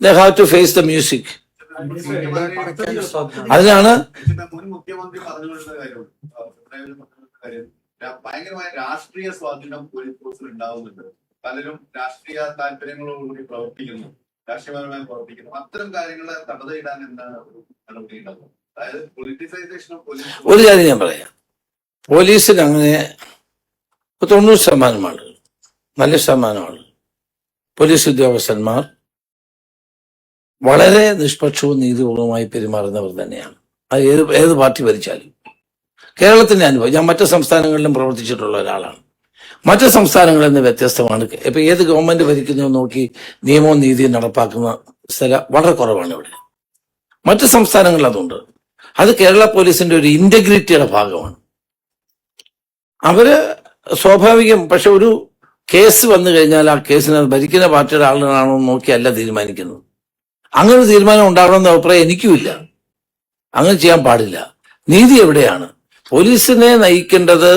they have to face the music. അതിനാണ് മുൻ മുഖ്യമന്ത്രി പറഞ്ഞുകൊടുത്ത കാര്യം ഭയങ്കരമായ രാഷ്ട്രീയ സ്വാധീനം പോലീസ് ഫോഴ്സിൽ ഉണ്ടാവുന്നുണ്ട്. പലരും രാഷ്ട്രീയ താല്പര്യങ്ങളോടുകൂടി പ്രവർത്തിക്കുന്നു, രാഷ്ട്രീയപരമായി പ്രവർത്തിക്കുന്നു. അത്തരം കാര്യങ്ങളെ തടയിടാൻ എന്താണ് നടപടി ഉണ്ടാകുന്നത്? അതായത് പൊളിറ്റിസൈസേഷൻ ഓഫ് പോലീസ്. ഒരു കാര്യം ഞാൻ പറയാം. പോലീസിൽ അങ്ങനെ 90% ആളുകൾ, നല്ല ശതമാനം ആളുകൾ, പോലീസ് ഉദ്യോഗസ്ഥന്മാർ വളരെ നിഷ്പക്ഷവും നീതിപൂർവമായി പെരുമാറുന്നവർ തന്നെയാണ്. അത് ഏത് പാർട്ടി ഭരിച്ചാലും. കേരളത്തിന്റെ അനുഭവം, ഞാൻ മറ്റു സംസ്ഥാനങ്ങളിലും പ്രവർത്തിച്ചിട്ടുള്ള ഒരാളാണ്. മറ്റു സംസ്ഥാനങ്ങളിൽ നിന്ന് വ്യത്യസ്തമാണ്. ഇപ്പൊ ഏത് ഗവൺമെന്റ് ഭരിക്കുന്നു നോക്കി നിയമവും നീതിയും നടപ്പാക്കുന്ന സ്ഥലം വളരെ കുറവാണ് ഇവിടെ. മറ്റു സംസ്ഥാനങ്ങളിൽ അതുണ്ട്. അത് കേരള പോലീസിന്റെ ഒരു ഇന്റഗ്രിറ്റിയുടെ ഭാഗമാണ്. അവര് സ്വാഭാവികം. പക്ഷെ ഒരു കേസ് വന്നു കഴിഞ്ഞാൽ ആ കേസിന് ഭരിക്കുന്ന പാർട്ടിയുടെ ആളുകളാണോ നോക്കിയല്ല തീരുമാനിക്കുന്നത്. അങ്ങനെ ഒരു തീരുമാനം ഉണ്ടാകണമെന്ന അഭിപ്രായം എനിക്കുമില്ല. അങ്ങനെ ചെയ്യാൻ പാടില്ല. നീതി എവിടെയാണ്? പോലീസിനെ നയിക്കേണ്ടത്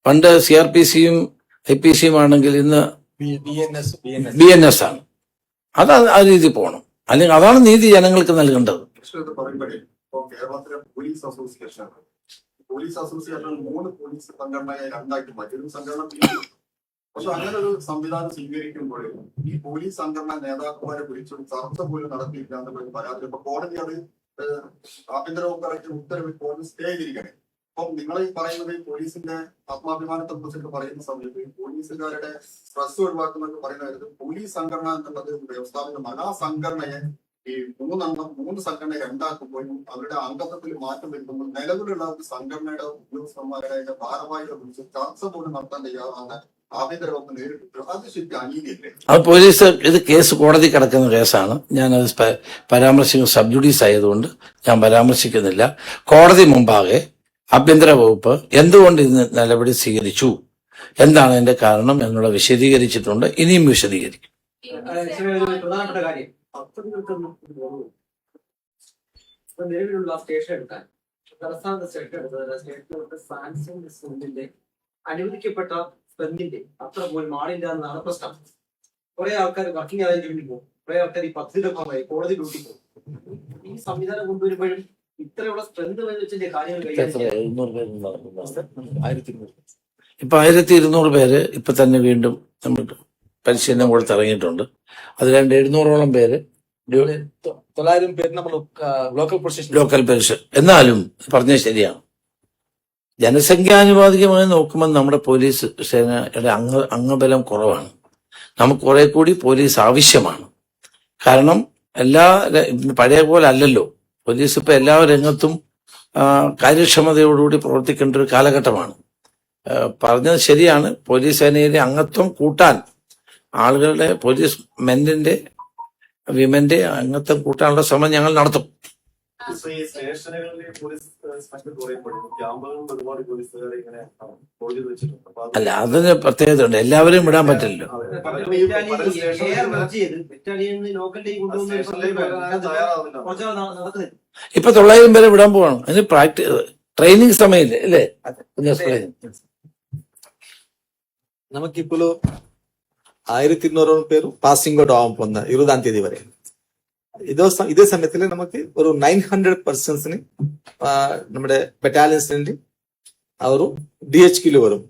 പണ്ട് CRPCയും IPCയും ആണെങ്കിൽ ഇന്ന് BNS ആണ്. അത് ആ രീതി പോകണം. അല്ലെങ്കിൽ അതാണ് നീതി ജനങ്ങൾക്ക് നൽകേണ്ടത്. കേരളത്തിലെ പോലീസ് അസോസിയേഷൻ 3 പോലീസ് സംഘടനയായി 2ആക്കി മാറ്റി. ഒരു സംഘടന പക്ഷെ അങ്ങനെ ഒരു സംവിധാനം സ്വീകരിക്കുമ്പോൾ ഈ പോലീസ് സംഘടന നേതാക്കന്മാരെ കുറിച്ച് ചർച്ച പോലും നടത്തിയില്ല എന്നുള്ള പരാതി. ഇപ്പൊ കോടതി അത് ആഭ്യന്തര വകുപ്പ് ഉത്തരവ് കോടതി സ്റ്റേ ചെയ്തിരിക്കണേ. അപ്പം നിങ്ങൾ ഈ പറയുന്നത് പോലീസിന്റെ ആത്മാഭിമാനത്തെ കുറിച്ചിട്ട് പറയുന്ന സമയത്ത് പോലീസുകാരുടെ സ്ട്രെസ് ഒഴിവാക്കുന്നൊക്കെ പറയുന്ന കാര്യത്തിൽ പോലീസ് സംഘടന എന്നുള്ളത് വ്യവസ്ഥാപിതമാണ്. ആ സംഘടനയെ ഈ 3 സംഘടന 2ആക്കുമ്പോഴും അവരുടെ അംഗത്വത്തിൽ മാറ്റം വരുത്തുമ്പോൾ നിലവിലുള്ള ഒരു സംഘടനയുടെ ഉദ്യോഗസ്ഥന്മാരുടെ ഭാരവാഹികളെ കുറിച്ച് ചർച്ച പോലും നടത്താൻ തയ്യാറാണ് ആഭ്യന്തര വകുപ്പ് നേരിട്ടു. അത് ശരിക്കും അനീതിയല്ലേ? അത് പോലീസ് ഇത് കേസ് കോടതി കിടക്കുന്ന കേസാണ്. ഞാനത് പരാമർശിക്കുന്ന സബ് ജുഡീസ് ആയതുകൊണ്ട് ഞാൻ പരാമർശിക്കുന്നില്ല. കോടതി മുമ്പാകെ ആഭ്യന്തര വകുപ്പ് എന്തുകൊണ്ട് ഇന്ന് നടപടി സ്വീകരിച്ചു, എന്താണ് അതിന്റെ കാരണം എന്നുള്ള വിശദീകരിച്ചിട്ടുണ്ട്. ഇനിയും വിശദീകരിക്കും. പ്രധാനപ്പെട്ട കാര്യം നിലവിലുള്ള സ്റ്റേഷൻ എടുക്കാൻ തലസ്ഥാനത്ത് സ്റ്റേഷൻ എടുത്തത് സ്റ്റേഷനിലോട്ട് സാംസങ് സ്പെൻഡിന്റെ അനുവദിക്കപ്പെട്ട സ്പെൻഡിന്റെ അത്ര പോലും ആളില്ല എന്നാണ് പ്രശ്നം. കുറെ ആൾക്കാർ വർക്കിംഗ് അറേഞ്ച്മെന്റ് പോകും, കുറെ ആൾക്കാർ ഈ പദ്ധതിയുടെ ഭാഗമായി കോടതി ഡ്യൂട്ടി പോകും. ഈ സംവിധാനം കൊണ്ടുവരുമ്പോഴും ഇത്രയുള്ള സ്ട്രെങ്ത് വെച്ചിന്റെ കാര്യങ്ങൾ ഇപ്പൊ 1200 പേര് ഇപ്പൊ തന്നെ വീണ്ടും നമ്മൾ പരിശീലനം കൊടുത്തിറങ്ങിയിട്ടുണ്ട്. അത് 700ഓളം പേര് 900 പേര് നമ്മൾ ലോക്കൽ പരിഷത്ത്. എന്നാലും പറഞ്ഞത് ശരിയാണ്. ജനസംഖ്യാനുപാതികമായി നോക്കുമ്പോൾ നമ്മുടെ പോലീസ് സേനയുടെ അംഗബലം കുറവാണ്. നമുക്ക് കുറെ കൂടി പോലീസ് ആവശ്യമാണ്. കാരണം പഴയ പോലെ അല്ലല്ലോ പോലീസ്. ഇപ്പൊ എല്ലാ രംഗത്തും കാര്യക്ഷമതയോടുകൂടി പ്രവർത്തിക്കേണ്ട ഒരു കാലഘട്ടമാണ്. പറഞ്ഞത് ശരിയാണ്. പോലീസ് സേനയിലെ അംഗത്വം കൂട്ടാൻ ആളുകളുടെ പോലീസ് വിമന്റെ അംഗത്വം കൂട്ടാനുള്ള ശ്രമം ഞങ്ങൾ നടത്തും. ഈ സ്റ്റേഷനുകളിലെ പോലീസ് ഇൻസ്പെക്ടർ കുറയപ്പെടും, ക്യാമ്പുകളിൽ ഒരുപാട് പോലീസുകാരെ ഇങ്ങനെ കോടതി വെച്ചിട്ടുണ്ട്. അപ്പൊ അല്ല, അതിന് പ്രത്യേകത ഉണ്ട്. എല്ലാവരെയും വിടാൻ പറ്റില്ലല്ലോ. ഇപ്പൊ 900 പേരെ വിടാൻ പോവാണ്. അതിന് ട്രെയിനിങ് സമയമില്ലേ അല്ലേ? നമുക്കിപ്പോൾ 1200 പേര് പാസിംഗ് ഔട്ട് ആവാൻ പോകുന്ന 20ആം തീയതി വരെ. ഇതേ സമയത്തിൽ നമുക്ക് ഒരു 900 പേഴ്സൺസിന് നമ്മുടെ ബറ്റാലിയൻസിന്റെ ಅವರು DHQല് വരും.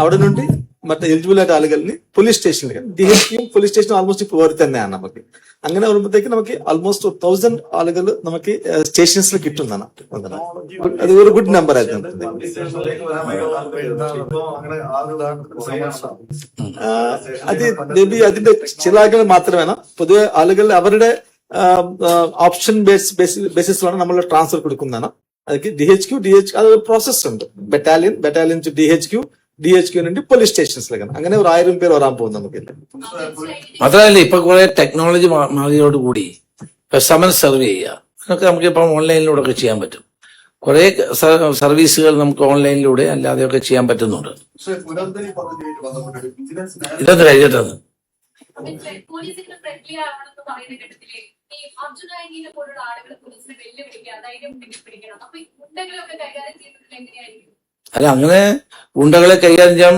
അവിടെ నుండి മറ്റേ എലിജിബിൾ ആയിട്ട് ആളുകളിന് പോലീസ് സ്റ്റേഷനിൽ DHQയും പോലീസ് സ്റ്റേഷനും ആൾമോസ്റ്റ് ഇപ്പോൾ ഒരു തന്നെയാണ് നമുക്ക്. അങ്ങനെ വരുമ്പോഴത്തേക്ക് നമുക്ക് ആൾമോസ്റ്റ് 1000 ആളുകൾ നമുക്ക് സ്റ്റേഷൻസിൽ കിട്ടുന്നതാണ്. അത് ഒരു ഗുഡ് നമ്പർ ആയിരുന്നു. അത് മേബി അതിന്റെ ചില ആളുകൾ മാത്രമേ പൊതുവെ ആളുകൾ അവരുടെ ഓപ്ഷൻ ബേസിസിലാണ് നമ്മൾ ട്രാൻസ്ഫർ കൊടുക്കുന്നതാണ്. അതൊക്കെ DHQ അത് പ്രോസസ് ഉണ്ട്. ബറ്റാലിയൻ ടു DHQ నుండి പോലീസ് സ്റ്റേഷൻസിലേക്കാണ്. അങ്ങനെ ഒരു 1000 പേര് വരാൻ പോകും നമുക്ക്. മാത്രമല്ല ഇപ്പൊ കുറെ ടെക്നോളജി മാറിയോടുകൂടി സമൻസ് സർവ് ചെയ്യുക അതൊക്കെ നമുക്ക് ഇപ്പം ഓൺലൈനിലൂടെ ഒക്കെ ചെയ്യാൻ പറ്റും. കുറെ സർവീസുകൾ നമുക്ക് ഓൺലൈനിലൂടെ അല്ലാതെയൊക്കെ ചെയ്യാൻ പറ്റുന്നുണ്ട്. ഇതൊന്ന് കഴിഞ്ഞിട്ടത് പോലീസിന്റെ ഫ്രണ്ട്ലി ആവണമെന്ന് പറയുന്ന ഘട്ടത്തില് ഈ അർജുനായിനെ പോലുള്ള ആളുകൾ പോലീസിനെ വെല്ലുവിളിക്കുക, ധൈര്യം പിടിക്കണം. അപ്പൊ ഈ ഗുണ്ടകളൊക്കെ കൈകാര്യം ചെയ്യുന്നതിൽ എങ്ങനെയായിരിക്കും? അല്ല, അങ്ങനെ ഗുണ്ടകളെ കൈകാര്യം ചെയ്യാൻ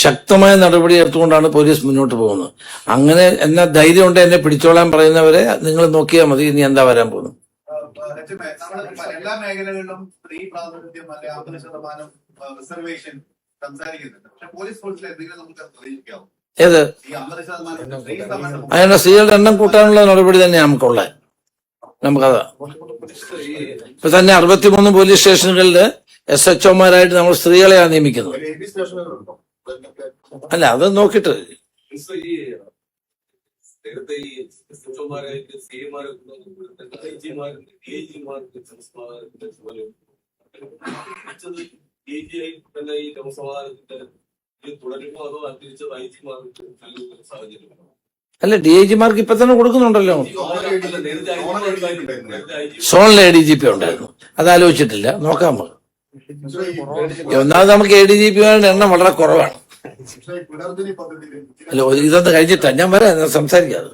ശക്തമായ നടപടി എടുത്തുകൊണ്ടാണ് പോലീസ് മുന്നോട്ട് പോകുന്നത്. അങ്ങനെ എന്നാ ധൈര്യം ഉണ്ട് എന്നെ പിടിച്ചോളാൻ പറയുന്നവരെ നിങ്ങൾ നോക്കിയാൽ മതി. ഇനി എന്താ വരാൻ പോകുന്നു? എല്ലാ മേഖലകളിലും സ്ത്രീ പ്രാതിനിധ്യം അല്ലെ 50% റിസർവേഷൻ സംസാരിക്കുന്നുണ്ട്. പക്ഷെ പോലീസ് ഫോഴ്സിൽ എന്തെങ്കിലും നമുക്ക് പ്രതീക്ഷിക്കാമോ? ഏത്? ഈ 50% അതിന്റെ സ്ത്രീകളുടെ എണ്ണം കൂട്ടാനുള്ള നടപടി തന്നെയാണ് നമുക്കുള്ളത്. നമുക്കത് ഇപ്പൊ തന്നെ 63 പോലീസ് സ്റ്റേഷനുകളില് SHOമാരായിട്ട് നമ്മൾ സ്ത്രീകളെയാണ് നിയമിക്കുന്നത്. അല്ല, അത് നോക്കിട്ട് ഈ നേരത്തെ ഈ SHOമാരായിട്ട് CAമാരൊക്കെ IGമാർക്ക് DIGമാർക്ക് DGI തന്നെ ഈ ക്രമസമാധാനത്തിന്റെ തുടരുമോ അതോ തിരിച്ചത് IGമാർക്ക് നൽകുന്ന സാഹചര്യം? അല്ല, DIGമാർക്ക് ഇപ്പൊ തന്നെ കൊടുക്കുന്നുണ്ടല്ലോ. സോണിലെ ADGP ഉണ്ടായിരുന്നു. അതാലോചിച്ചിട്ടില്ല, നോക്കാൻ പോകും. ഒന്നാമത് നമുക്ക് ADGPമാരുടെ എണ്ണം വളരെ കുറവാണ്. അല്ല, ഇതൊന്ന് കഴിഞ്ഞിട്ടാ ഞാൻ വരാം, സംസാരിക്കാതെ.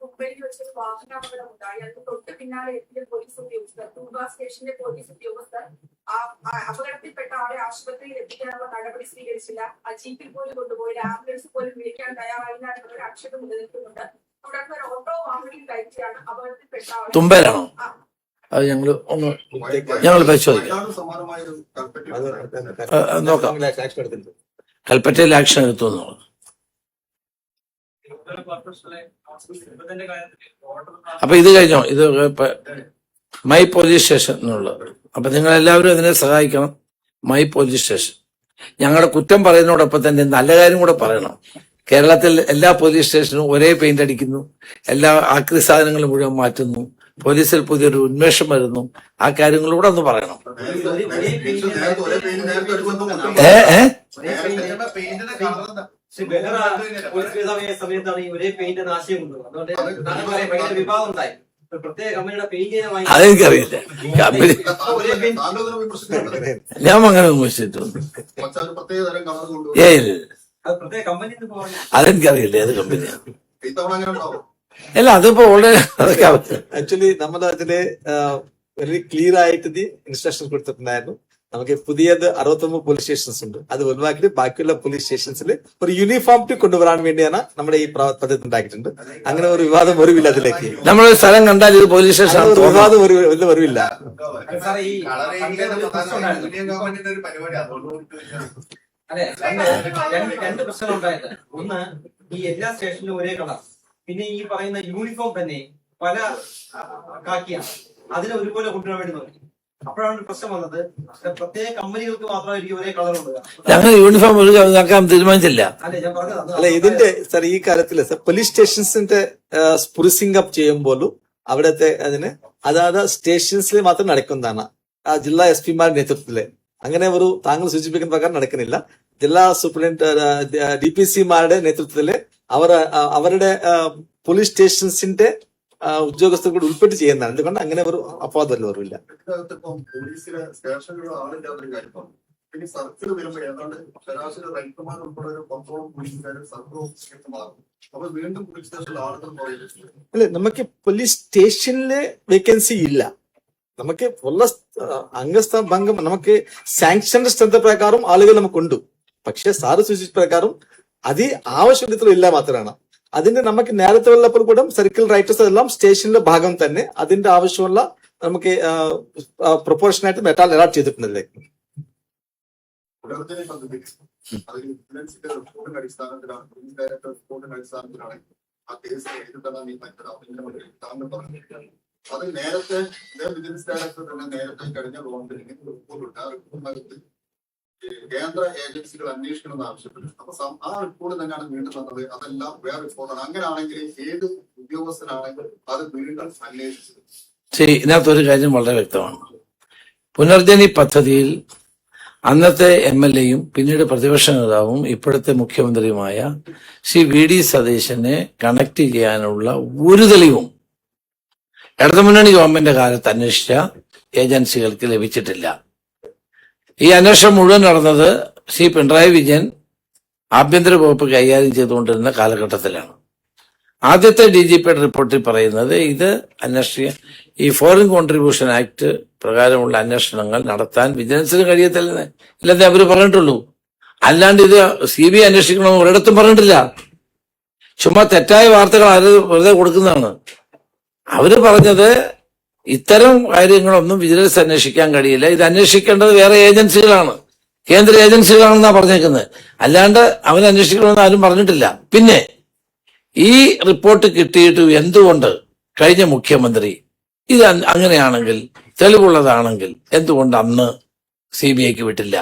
മുംബൈയിൽ വെച്ചൊരു വാഹനാപകടം ഉണ്ടായി. അതിന് തൊട്ട് പിന്നാലെ എത്തിയ പോലീസ് ഉദ്യോഗസ്ഥർ, തൂബ സ്റ്റേഷനിലെ പോലീസ് ഉദ്യോഗസ്ഥർ അപകടത്തിൽപ്പെട്ട ആളെ ആശുപത്രിയിൽ എത്തിക്കാനുള്ള നടപടി സ്വീകരിച്ചില്ല. ആ ജീപ്പിൽ പോലും കൊണ്ടുപോയില്ല. ആംബുലൻസ് പോലും വിളിക്കാൻ തയ്യാറായില്ല എന്നൊരു ആക്ഷേപം നിലനിൽക്കുന്നുണ്ട്. തുടർന്ന് ഒരു ഓട്ടോ വാഹനത്തിൽ കയറ്റിയാണ് അപകടത്തിൽപ്പെട്ട ആളെ. തുമ്പയിലാണോ? അത് ഞങ്ങൾ പരിശോധിക്കാം, നോക്കാം. കൽപ്പറ്റയിൽ ആക്ഷൻ എടുത്തു. അപ്പൊ ഇത് കഴിഞ്ഞോ? ഇത് മൈ പോലീസ് സ്റ്റേഷൻ എന്നുള്ളത്. അപ്പൊ നിങ്ങൾ എല്ലാവരും ഇതിനെ സഹായിക്കണം. മൈ പോലീസ് സ്റ്റേഷൻ ഞങ്ങളുടെ കുറ്റം പറയുന്നതോടൊപ്പം തന്നെ നല്ല കാര്യം കൂടെ പറയണം. കേരളത്തിൽ എല്ലാ പോലീസ് സ്റ്റേഷനും ഒരേ പെയിന്റ് അടിക്കുന്നു, എല്ലാ ആക്രി സാധനങ്ങളും മുഴുവൻ മാറ്റുന്നു, പോലീസിൽ പുതിയൊരു ഉന്മേഷം വരുന്നു. ആ കാര്യങ്ങളൂടെ ഒന്ന് പറയണം. സമയത്താണ് ഈ ഒരേ പെയിന്റ് ആശയം കൊണ്ടുവന്നത്. അതുകൊണ്ട് വിവാദം ഉണ്ടായി. ഒരു പ്രത്യേക കമ്പനിയുടെ പെയിന്റ് ചെയ്യാൻ അതെനിക്കറിയില്ല. കമ്പനി താങ്കൾ ഇതിനെ വിമർശിക്കുന്നുണ്ട്. ഞാൻ അങ്ങനെ വിമർശിച്ചിട്ടുണ്ട്. പക്ഷെ ഒരു പ്രത്യേക തരം കളർ കൊണ്ടുവരും. ഏയ് അത് പ്രത്യേക കമ്പനി എന്ന് പറഞ്ഞു. അതെനിക്കറിയില്ല ഏത് കമ്പനിയാണ്. ഇത്തവണ അങ്ങനെ ഉണ്ടാവും. അല്ല അതിപ്പോ ഓൾറെഡി അതൊക്കെ ആക്ച്വലി നമ്മൾ അതില് വെരി ക്ലിയർ ആയിട്ട് ഇൻസ്ട്രക്ഷൻസ് കൊടുത്തിട്ടുണ്ടായിരുന്നു. നമുക്ക് പുതിയത് 69 പോലീസ് സ്റ്റേഷൻസ് ഉണ്ട്. അത് ഒഴിവാക്കിയിട്ട് ബാക്കിയുള്ള പോലീസ് സ്റ്റേഷൻസിൽ ഒരു യൂണിഫോമിറ്റി കൊണ്ടുവരാൻ വേണ്ടിയാണ് നമ്മുടെ ഈ പദ്ധതി ഉണ്ടാക്കിയിട്ടുണ്ട്. അങ്ങനെ ഒരു വിവാദം വരുവില്ല അതിലേക്ക്. നമ്മളൊരു സ്ഥലം കണ്ടാൽ ഇത് പോലീസ് സ്റ്റേഷൻ ഒരു വിവാദം വരുവില്ല. സാറേ ഈ അതെ രണ്ട് പ്രശ്നം ഉണ്ടായത്. ഒന്ന്, ഈ എല്ലാ സ്റ്റേഷനിലും ഒരേ കളർ. പിന്നെ ഈ പറയുന്ന യൂണിഫോം തന്നെ പല കാക്കിയാണ്. അതിനെ ഒരുപോലെ കൊണ്ടുവരാൻ വേണ്ടി നോക്കി. അപ്പോഴാണ് പ്രശ്നം വന്നത്. പ്രത്യേക കമ്പനികൾക്ക് മാത്രമായിരിക്കും ഒരേ കളർ കൊടുക്കുക. ഞങ്ങൾ യൂണിഫോം ആക്കാൻ തീരുമാനിച്ചില്ല. അല്ലെ ഞാൻ പറഞ്ഞത് അല്ല ഇതിന്റെ സാർ ഈ കാര്യത്തില് സാർ പോലീസ് സ്റ്റേഷൻസിന്റെ സ്പുറിസിംഗ് അപ്പ് ചെയ്യുമ്പോഴും അവിടുത്തെ അതിന് അതാത് സ്റ്റേഷൻസിൽ മാത്രം നടക്കുന്നതാണ്. ആ ജില്ലാ SP മാരുടെ നേതൃത്വത്തില് അങ്ങനെ ഒരു താങ്കൾ സൂചിപ്പിക്കുന്ന പ്രകാരം നടക്കുന്നില്ല. ജില്ലാ സൂപ്രണ്ട് DPC മാരുടെ നേതൃത്വത്തില് അവരുടെ പോലീസ് സ്റ്റേഷൻസിന്റെ ഉദ്യോഗസ്ഥർ കൂടി ഉൾപ്പെട്ട് ചെയ്യുന്നതാണ്. അതുകൊണ്ട് അങ്ങനെ ഒരു അപവാദമല്ല വരില്ല. ഇപ്പം പോലീസിലെ സ്റ്റേഷനുകൾ ആളില്ലാത്തൊരു കാര്യം. പിന്നെ സർക്കിൾ വരുമ്പോൾ ഏതാണ്ട് ശരാശരി റൈറ്റർമാർ ഉൾപ്പെടെ ഒരു 10ഓളം പോലീസുകാരും സർക്കിൾ ഓഫീസിലേക്ക് മാറും. അപ്പൊ വീണ്ടും പോലീസ് സ്റ്റേഷനിൽ ആളുകൾ കുറയും. അല്ലെ നമുക്ക് പോലീസ് സ്റ്റേഷനിലെ വേക്കൻസി ഇല്ല. നമുക്ക് ഉള്ള അംഗഭംഗം നമുക്ക് സാങ്ഷന്റെ സ്ട്രെങ്ത് പ്രകാരം ആളുകൾ നമുക്കുണ്ട്. പക്ഷെ സാറ് സൂചിച്ച പ്രകാരം അത് ആവശ്യത്തിൽ ഇല്ല മാത്രമാണ്. അതിന്റെ നമുക്ക് നേരത്തെ ഉള്ളപ്പോൾ കൂടെ സർക്കിൾ റൈറ്റേഴ്സ് എല്ലാം സ്റ്റേഷനിലെ ഭാഗം തന്നെ അതിന്റെ ആവശ്യമുള്ള നമുക്ക് പ്രൊപ്പോർഷനായിട്ട് മെറ്റാൽ അലാട്ട് ചെയ്തിട്ടുണ്ടല്ലേ. പുനർജനി പദ്ധതി അതിൽ വിജിലൻസിന്റെ റിപ്പോർട്ടിന്റെ അടിസ്ഥാനത്തിലാണ്, പോലീസ് ഡയറക്ടർ റിപ്പോർട്ടിന്റെ അടിസ്ഥാനത്തിലാണ് ആ കേസ് എഴുതിത്തന്നെ താങ്കൾ പറഞ്ഞിരിക്കുകയാണ്. അത് നേരത്തെ വിജിലൻസ് ഡയറക്ടർ തന്നെ നേരത്തെ കഴിഞ്ഞ ഗവൺമെന്റിന് റിപ്പോർട്ടുണ്ട്. ആ റിപ്പോർട്ടിനകത്ത് കേന്ദ്ര ഏജൻസികൾ അന്വേഷിക്കണമെന്ന് ആവശ്യപ്പെട്ടു. അപ്പൊ ആ റിപ്പോർട്ട് തന്നെയാണ് വീണ്ടും വന്നത്. അതെല്ലാം വേറെ റിപ്പോർട്ടാണ്. അങ്ങനെയാണെങ്കിൽ ഏത് ഉദ്യോഗസ്ഥനാണെങ്കിൽ അത് വീണ്ടും അന്വേഷിച്ചത്. ശരി, ഇതിനകത്തൊരു കാര്യം വളരെ വ്യക്തമാണ്. പുനർജനി പദ്ധതിയിൽ അന്നത്തെ MLA-യും പിന്നീട് പ്രതിപക്ഷ നേതാവും ഇപ്പോഴത്തെ മുഖ്യമന്ത്രിയുമായ ശ്രീ VD സതീശനെ കണക്ട് ചെയ്യാനുള്ള ഒരു തെളിവും ഇടതുമുന്നണി ഗവൺമെന്റ് കാലത്ത് അന്വേഷിച്ച ഏജൻസികൾക്ക് ലഭിച്ചിട്ടില്ല. ഈ അന്വേഷണം മുഴുവൻ നടന്നത് ശ്രീ പിണറായി വിജയൻ ആഭ്യന്തര വകുപ്പ് കൈകാര്യം ചെയ്തുകൊണ്ടിരുന്ന കാലഘട്ടത്തിലാണ്. ആദ്യത്തെ DGPയുടെ റിപ്പോർട്ടിൽ പറയുന്നത് ഇത് അന്വേഷിക്കാൻ ഈ ഫോറിൻ കോൺട്രിബ്യൂഷൻ ആക്ട് പ്രകാരമുള്ള അന്വേഷണങ്ങൾ നടത്താൻ വിജിലൻസിന് കഴിയത്തില്ലെന്ന് ഇല്ലെന്നേ അവര് പറഞ്ഞിട്ടുള്ളൂ. അല്ലാണ്ട് ഇത് CBI അന്വേഷിക്കണമെന്ന് ഒരിടത്തും പറഞ്ഞിട്ടില്ല. ചുമ്മാ തെറ്റായ വാർത്തകൾ ആര് വെറുതെ കൊടുക്കുന്നതാണ്. അവര് പറഞ്ഞത് ഇത്തരം കാര്യങ്ങളൊന്നും വിജിലൻസ് അന്വേഷിക്കാൻ കഴിയില്ല, ഇത് അന്വേഷിക്കേണ്ടത് വേറെ ഏജൻസികളാണ്, കേന്ദ്ര ഏജൻസികളാണെന്നാ പറഞ്ഞേക്കുന്നത്. അല്ലാണ്ട് അവൻ അന്വേഷിക്കണമെന്ന് ആരും പറഞ്ഞിട്ടില്ല. പിന്നെ ഈ റിപ്പോർട്ട് കിട്ടിയിട്ട് എന്തുകൊണ്ട് കഴിഞ്ഞ മുഖ്യമന്ത്രി ഇത് അങ്ങനെയാണെങ്കിൽ തെളിവുള്ളതാണെങ്കിൽ എന്തുകൊണ്ട് അന്ന് CBIക്ക് വിട്ടില്ല,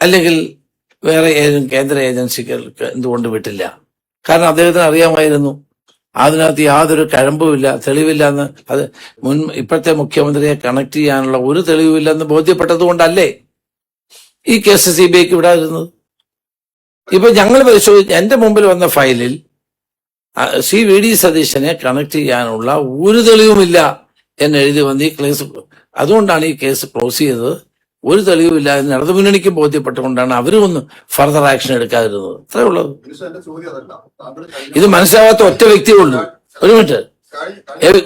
അല്ലെങ്കിൽ വേറെ കേന്ദ്ര ഏജൻസികൾക്ക് എന്തുകൊണ്ട് വിട്ടില്ല? കാരണം അദ്ദേഹത്തിന് അറിയാമായിരുന്നു അതിനകത്ത് യാതൊരു കഴമ്പുമില്ല, തെളിവില്ല എന്ന്. അത് ഇപ്പോഴത്തെ മുഖ്യമന്ത്രിയെ കണക്ട് ചെയ്യാനുള്ള ഒരു തെളിവുമില്ലെന്ന് ബോധ്യപ്പെട്ടത് കൊണ്ടല്ലേ ഈ കേസ് CBIക്ക് വിടാതിരുന്നത്? ഇപ്പൊ ഞങ്ങൾ പരിശോധിച്ച് എന്റെ മുമ്പിൽ വന്ന ഫയലിൽ ശ്രീ VD സതീശനെ കണക്ട് ചെയ്യാനുള്ള ഒരു തെളിവുമില്ല എന്നെഴുതി വന്ന് ഈ കേസ്, അതുകൊണ്ടാണ് ഈ കേസ് ക്ലോസ് ചെയ്തത്. ഒരു തെളിവുമില്ല എന്ന് ഇടതുമുന്നണിക്ക് ബോധ്യപ്പെട്ടുകൊണ്ടാണ് അവരും ഒന്ന് ഫർദർ ആക്ഷൻ എടുക്കാതിരുന്നത്. അത്രേ ഉള്ളത്. എന്റെ ചോദ്യം അതല്ല. താങ്കൾ ഇത് മനസ്സിലാവാത്ത ഒറ്റ വ്യക്തിയേ ഉള്ളൂ. ഒരു മിനിറ്റ്,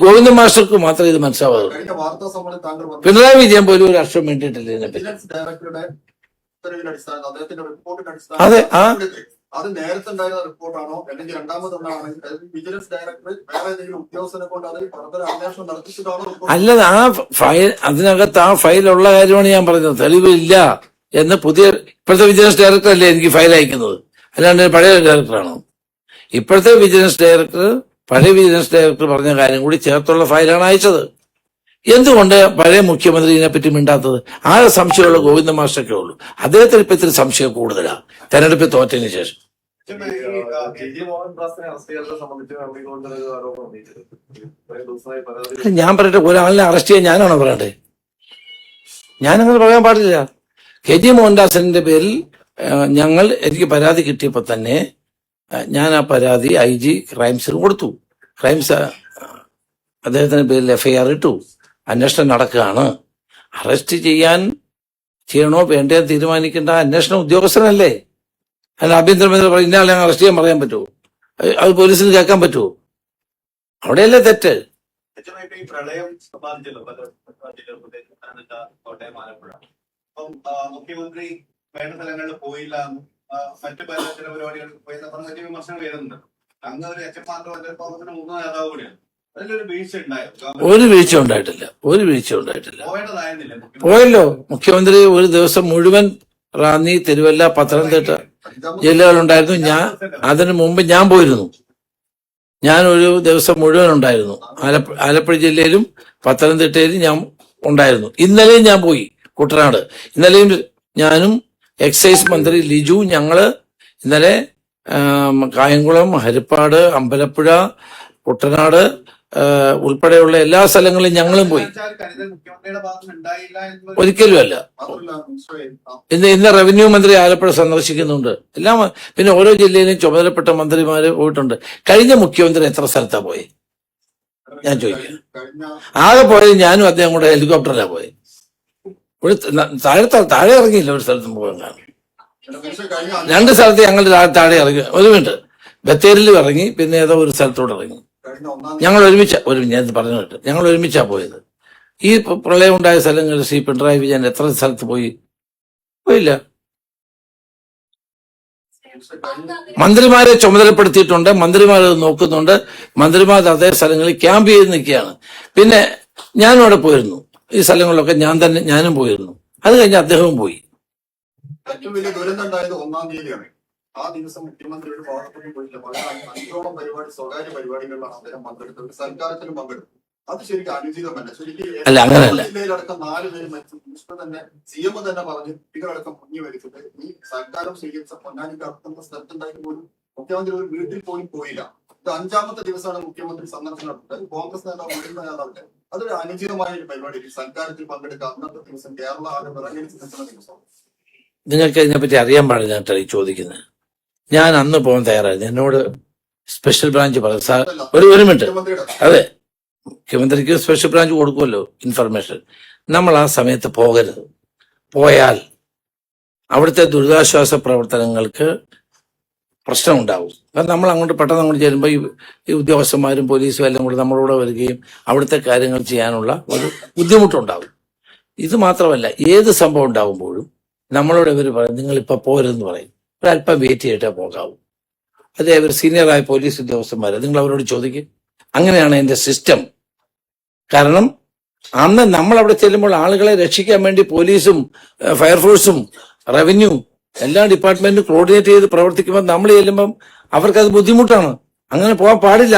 ഗോവിന്ദൻ മാസ്റ്റർക്ക് മാത്രമേ ഇത് മനസ്സിലാവാതുള്ളൂ. കഴിഞ്ഞ വാർത്താ സമ്മേളനത്തിൽ താങ്കൾ പറഞ്ഞു പിണറായി വിജയൻ പോലും ഒരു അക്ഷരം വേണ്ടിയിട്ടില്ല ഇതിനെപ്പറ്റി. വിജിലൻസ് ഡയറക്ടറുടെ ഉത്തരവിന്റെ അടിസ്ഥാനത്തിൽ അദ്ദേഹത്തിന്റെ റിപ്പോർട്ടിന്റെ അതെ, അടിസ്ഥാനത്തിൽ അത് നേരത്തെ ഉണ്ടായിരുന്ന റിപ്പോർട്ടാണോ അല്ലെങ്കിൽ രണ്ടാമതൊന്നാണ് വിജിലൻസ് ഡയറക്ടർ വേറെ ഏതെങ്കിലും ഉദ്യോഗസ്ഥനെ കൊണ്ട് അതിൽ ഫർദർ അന്വേഷണം നടത്തിച്ചിട്ടാണോ റിപ്പോർട്ട്? അല്ല, ആ ഫയൽ അതിനകത്ത് ആ ഫയലുള്ള കാര്യമാണ് ഞാൻ പറഞ്ഞത്. തെളിവില്ല എന്ന് ഇപ്പോഴത്തെ വിജിലൻസ് ഡയറക്ടർ അല്ലേ എനിക്ക് ഫയൽ അയക്കുന്നത്, അല്ലാണ്ട് പഴയ ഡയറക്ടറാണോ? ഇപ്പോഴത്തെ വിജിലൻസ് ഡയറക്ടർ പഴയ വിജിലൻസ് ഡയറക്ടർ പറഞ്ഞ കാര്യം കൂടി ചേർത്തുള്ള ഫയലാണ് അയച്ചത്. എന്തുകൊണ്ട് പഴയ മുഖ്യമന്ത്രി ഇതിനെപ്പറ്റി മിണ്ടാത്തത്? ആ സംശയമുള്ള ഗോവിന്ദ മാസ്റ്റർക്കേ ഉള്ളൂ. അദ്ദേഹത്തിന് ഇപ്പൊ ഇത്തിരി സംശയം കൂടുതലാ തെരഞ്ഞെടുപ്പിൽ തോറ്റതിന് ശേഷം. ഞാൻ പറയട്ടെ, ഒരാളിനെ അറസ്റ്റ് ചെയ്യാൻ ഞാനാണോ പറയട്ടെ? ഞാനങ്ങനെ പറയാൻ പാടില്ല. KG മോഹൻദാസിന്റെ പേരിൽ എനിക്ക് പരാതി കിട്ടിയപ്പോൾ തന്നെ ഞാൻ ആ പരാതി IG ക്രൈംസിന് കൊടുത്തു. ക്രൈംസ് അദ്ദേഹത്തിന്റെ പേരിൽ FIR ഇട്ടു. അന്വേഷണം നടക്കുകയാണ്. അറസ്റ്റ് ചെയ്യണോ വേണ്ടയോ തീരുമാനിക്കേണ്ട അന്വേഷണ ഉദ്യോഗസ്ഥനല്ലേ. അല്ല ആഭ്യന്തരമന്ത്രി പറയും ഇന്ന ആളെ അറസ്റ്റ് ചെയ്യാൻ പറയാൻ പറ്റുമോ? അത് പോലീസിന് കേൾക്കാൻ പറ്റുമോ? അവിടെയല്ലേ തെറ്റ്. ഏറ്റവും ഈ പ്രളയം ബാധിച്ചല്ലോ പല ജില്ലകൾ, പ്രത്യേകിച്ച് പത്തനംതിട്ട, കോട്ടയം, ആലപ്പുഴ. അപ്പം മുഖ്യമന്ത്രി വേണ്ട സ്ഥലങ്ങളിൽ പോയില്ല, മറ്റു പല ചില പരിപാടികൾ പോയെന്ന് പറഞ്ഞ വലിയ വിമർശനം വരുന്നുണ്ട്. അങ്ങ് ഒരു കോൺഗ്രസിന്റെ മുതിർന്ന നേതാവ് കൂടിയാണ്. അതിലൊരു വീഴ്ച ഉണ്ടായിരുന്നു. ഒരു വീഴ്ച ഉണ്ടായിട്ടില്ല. പോയേണ്ടതായിരുന്നില്ല. പോയല്ലോ. മുഖ്യമന്ത്രി ഒരു ദിവസം മുഴുവൻ റാന്നി, തിരുവല്ല, പത്തനംതിട്ട ജില്ലകളുണ്ടായിരുന്നു. അതിനു മുമ്പ് ഞാൻ പോയിരുന്നു. ഞാൻ ഒരു ദിവസം മുഴുവൻ ഉണ്ടായിരുന്നു. ആലപ്പുഴ ജില്ലയിലും പത്തനംതിട്ടയിലും ഞാൻ ഉണ്ടായിരുന്നു. ഇന്നലെയും ഞാൻ പോയി കുട്ടനാട്. ഇന്നലെയും ഞാനും എക്സൈസ് മന്ത്രി ലിജു ഞങ്ങള് ഇന്നലെ കായംകുളം, ഹരിപ്പാട്, അമ്പലപ്പുഴ, കുട്ടനാട് ഉൾപ്പെടെയുള്ള എല്ലാ സ്ഥലങ്ങളിലും ഞങ്ങളും പോയി. ഒരിക്കലും അല്ല. ഇന്ന് റവന്യൂ മന്ത്രി ആലപ്പുഴ സന്ദർശിക്കുന്നുണ്ട്. എല്ലാം പിന്നെ ഓരോ ജില്ലയിലും ചുമതലപ്പെട്ട മന്ത്രിമാര് പോയിട്ടുണ്ട്. കഴിഞ്ഞ മുഖ്യമന്ത്രി എത്ര സ്ഥലത്താ പോയി ഞാൻ ചോദിക്കാം. ആകെ പോയത് ഞാനും അദ്ദേഹം കൂടെ ഹെലികോപ്റ്ററിലാണ് പോയത്. ഒരു താഴെ ഇറങ്ങിയില്ല ഒരു സ്ഥലത്തും പോകാൻ. രണ്ട് സ്ഥലത്ത് ഞങ്ങൾ താഴെ ഇറങ്ങി. ഒരു മിനിറ്റ്, ബത്തേരിലും ഇറങ്ങി, പിന്നെ ഏതോ ഒരു സ്ഥലത്തോടെ ഇറങ്ങി. ഞങ്ങൾ ഞാൻ പറഞ്ഞു കേട്ട് ഞങ്ങൾ ഒരുമിച്ചാ പോയത്. ഈ പ്രളയം ഉണ്ടായ സ്ഥലങ്ങളിൽ ശ്രീ പിണറായി വിജയൻ എത്ര സ്ഥലത്ത് പോയില്ല. മന്ത്രിമാരെ ചുമതലപ്പെടുത്തിയിട്ടുണ്ട്. മന്ത്രിമാരത് നോക്കുന്നുണ്ട്. മന്ത്രിമാർ അതേ സ്ഥലങ്ങളിൽ ക്യാമ്പ് ചെയ്ത് നിൽക്കുകയാണ്. പിന്നെ ഞാനും അവിടെ പോയിരുന്നു. ഈ സ്ഥലങ്ങളിലൊക്കെ ഞാനും പോയിരുന്നു. അത് കഴിഞ്ഞ് അദ്ദേഹവും പോയി. ഏറ്റവും വലിയ ദുരന്തം ഉണ്ടായത് 1-ാം തീയതിയാണ്. ആ ദിവസം മുഖ്യമന്ത്രിയുടെ ഭാഗത്തുനിന്ന് പോയില്ല. 5ഓളം പരിപാടി, സ്വകാര്യ പരിപാടികളിലാണ് അദ്ദേഹം പങ്കെടുത്തത്. സൽക്കാരത്തിലും പങ്കെടുത്തു. അത് ശരിക്കും അനുചിതമല്ല. ശരിക്കും ജില്ലയിലടക്കം 4 പേര് മരിച്ചു. മിനിസ്റ്റർ തന്നെ, CM തന്നെ പറഞ്ഞു കുട്ടികളടക്കം മുങ്ങി മരിച്ചത് ഈ സൽക്കാരം സ്വീകരിച്ച പൊന്നാനിക്ക് അടുത്തുന്ന സ്ഥലത്തുണ്ടായിട്ട് പോലും മുഖ്യമന്ത്രി ഒരു വീട്ടിൽ പോലും പോയില്ല. ഇത് 5ാമത്തെ ദിവസമാണ് മുഖ്യമന്ത്രി സന്ദർശനം നടത്തുന്നത്. കോൺഗ്രസ് നേതാവ്, മുതിർന്ന നേതാവിന്റെ അതൊരു അനുചിതമായ ഒരു പരിപാടി. സൽക്കാരത്തിൽ പങ്കെടുക്കുക അന്നത്തെ ദിവസം കേരള ആകെ വിറങ്ങലിച്ച് നിൽക്കുന്ന ദിവസം. നിങ്ങൾക്ക് ഇതിനെപ്പറ്റി അറിയാൻ പാടില്ല ഈ ചോദിക്കുന്നത്. ഞാൻ അന്ന് പോകാൻ തയ്യാറായിരുന്നു. എന്നോട് സ്പെഷ്യൽ ബ്രാഞ്ച് പറഞ്ഞു. ഒരു മിനിറ്റ്. അതെ, മുഖ്യമന്ത്രിക്ക് സ്പെഷ്യൽ ബ്രാഞ്ച് കൊടുക്കുമല്ലോ ഇൻഫർമേഷൻ. നമ്മൾ ആ സമയത്ത് പോകരുത്. പോയാൽ അവിടുത്തെ ദുരിതാശ്വാസ പ്രവർത്തനങ്ങൾക്ക് പ്രശ്നം ഉണ്ടാവും. കാരണം നമ്മൾ പെട്ടെന്ന് അങ്ങോട്ട് ചെല്ലുമ്പോൾ ഈ ഉദ്യോഗസ്ഥന്മാരും പോലീസും എല്ലാം കൂടി നമ്മളോട് വരികയും അവിടുത്തെ കാര്യങ്ങൾ ചെയ്യാനുള്ള ഒരു ബുദ്ധിമുട്ടുണ്ടാവും. ഇത് മാത്രമല്ല, ഏത് സംഭവം ഉണ്ടാകുമ്പോഴും നമ്മളോട് ഇവർ പറയും നിങ്ങളിപ്പോൾ പോരെന്ന് പറയും. ഒരല്പം വെയിറ്റ് ചെയ്തിട്ടേ പോകാവൂ. അതേ ഒരു സീനിയറായ പോലീസ് ഉദ്യോഗസ്ഥന്മാരെ നിങ്ങൾ അവരോട് ചോദിക്കും. അങ്ങനെയാണ് എൻ്റെ സിസ്റ്റം. കാരണം അന്ന് നമ്മൾ അവിടെ ചെല്ലുമ്പോൾ ആളുകളെ രക്ഷിക്കാൻ വേണ്ടി പോലീസും ഫയർഫോഴ്സും റവന്യൂ എല്ലാ ഡിപ്പാർട്ട്മെന്റും കോർഡിനേറ്റ് ചെയ്ത് പ്രവർത്തിക്കുമ്പോൾ നമ്മൾ ചെല്ലുമ്പം അവർക്കത് ബുദ്ധിമുട്ടാണ്. അങ്ങനെ പോകാൻ പാടില്ല.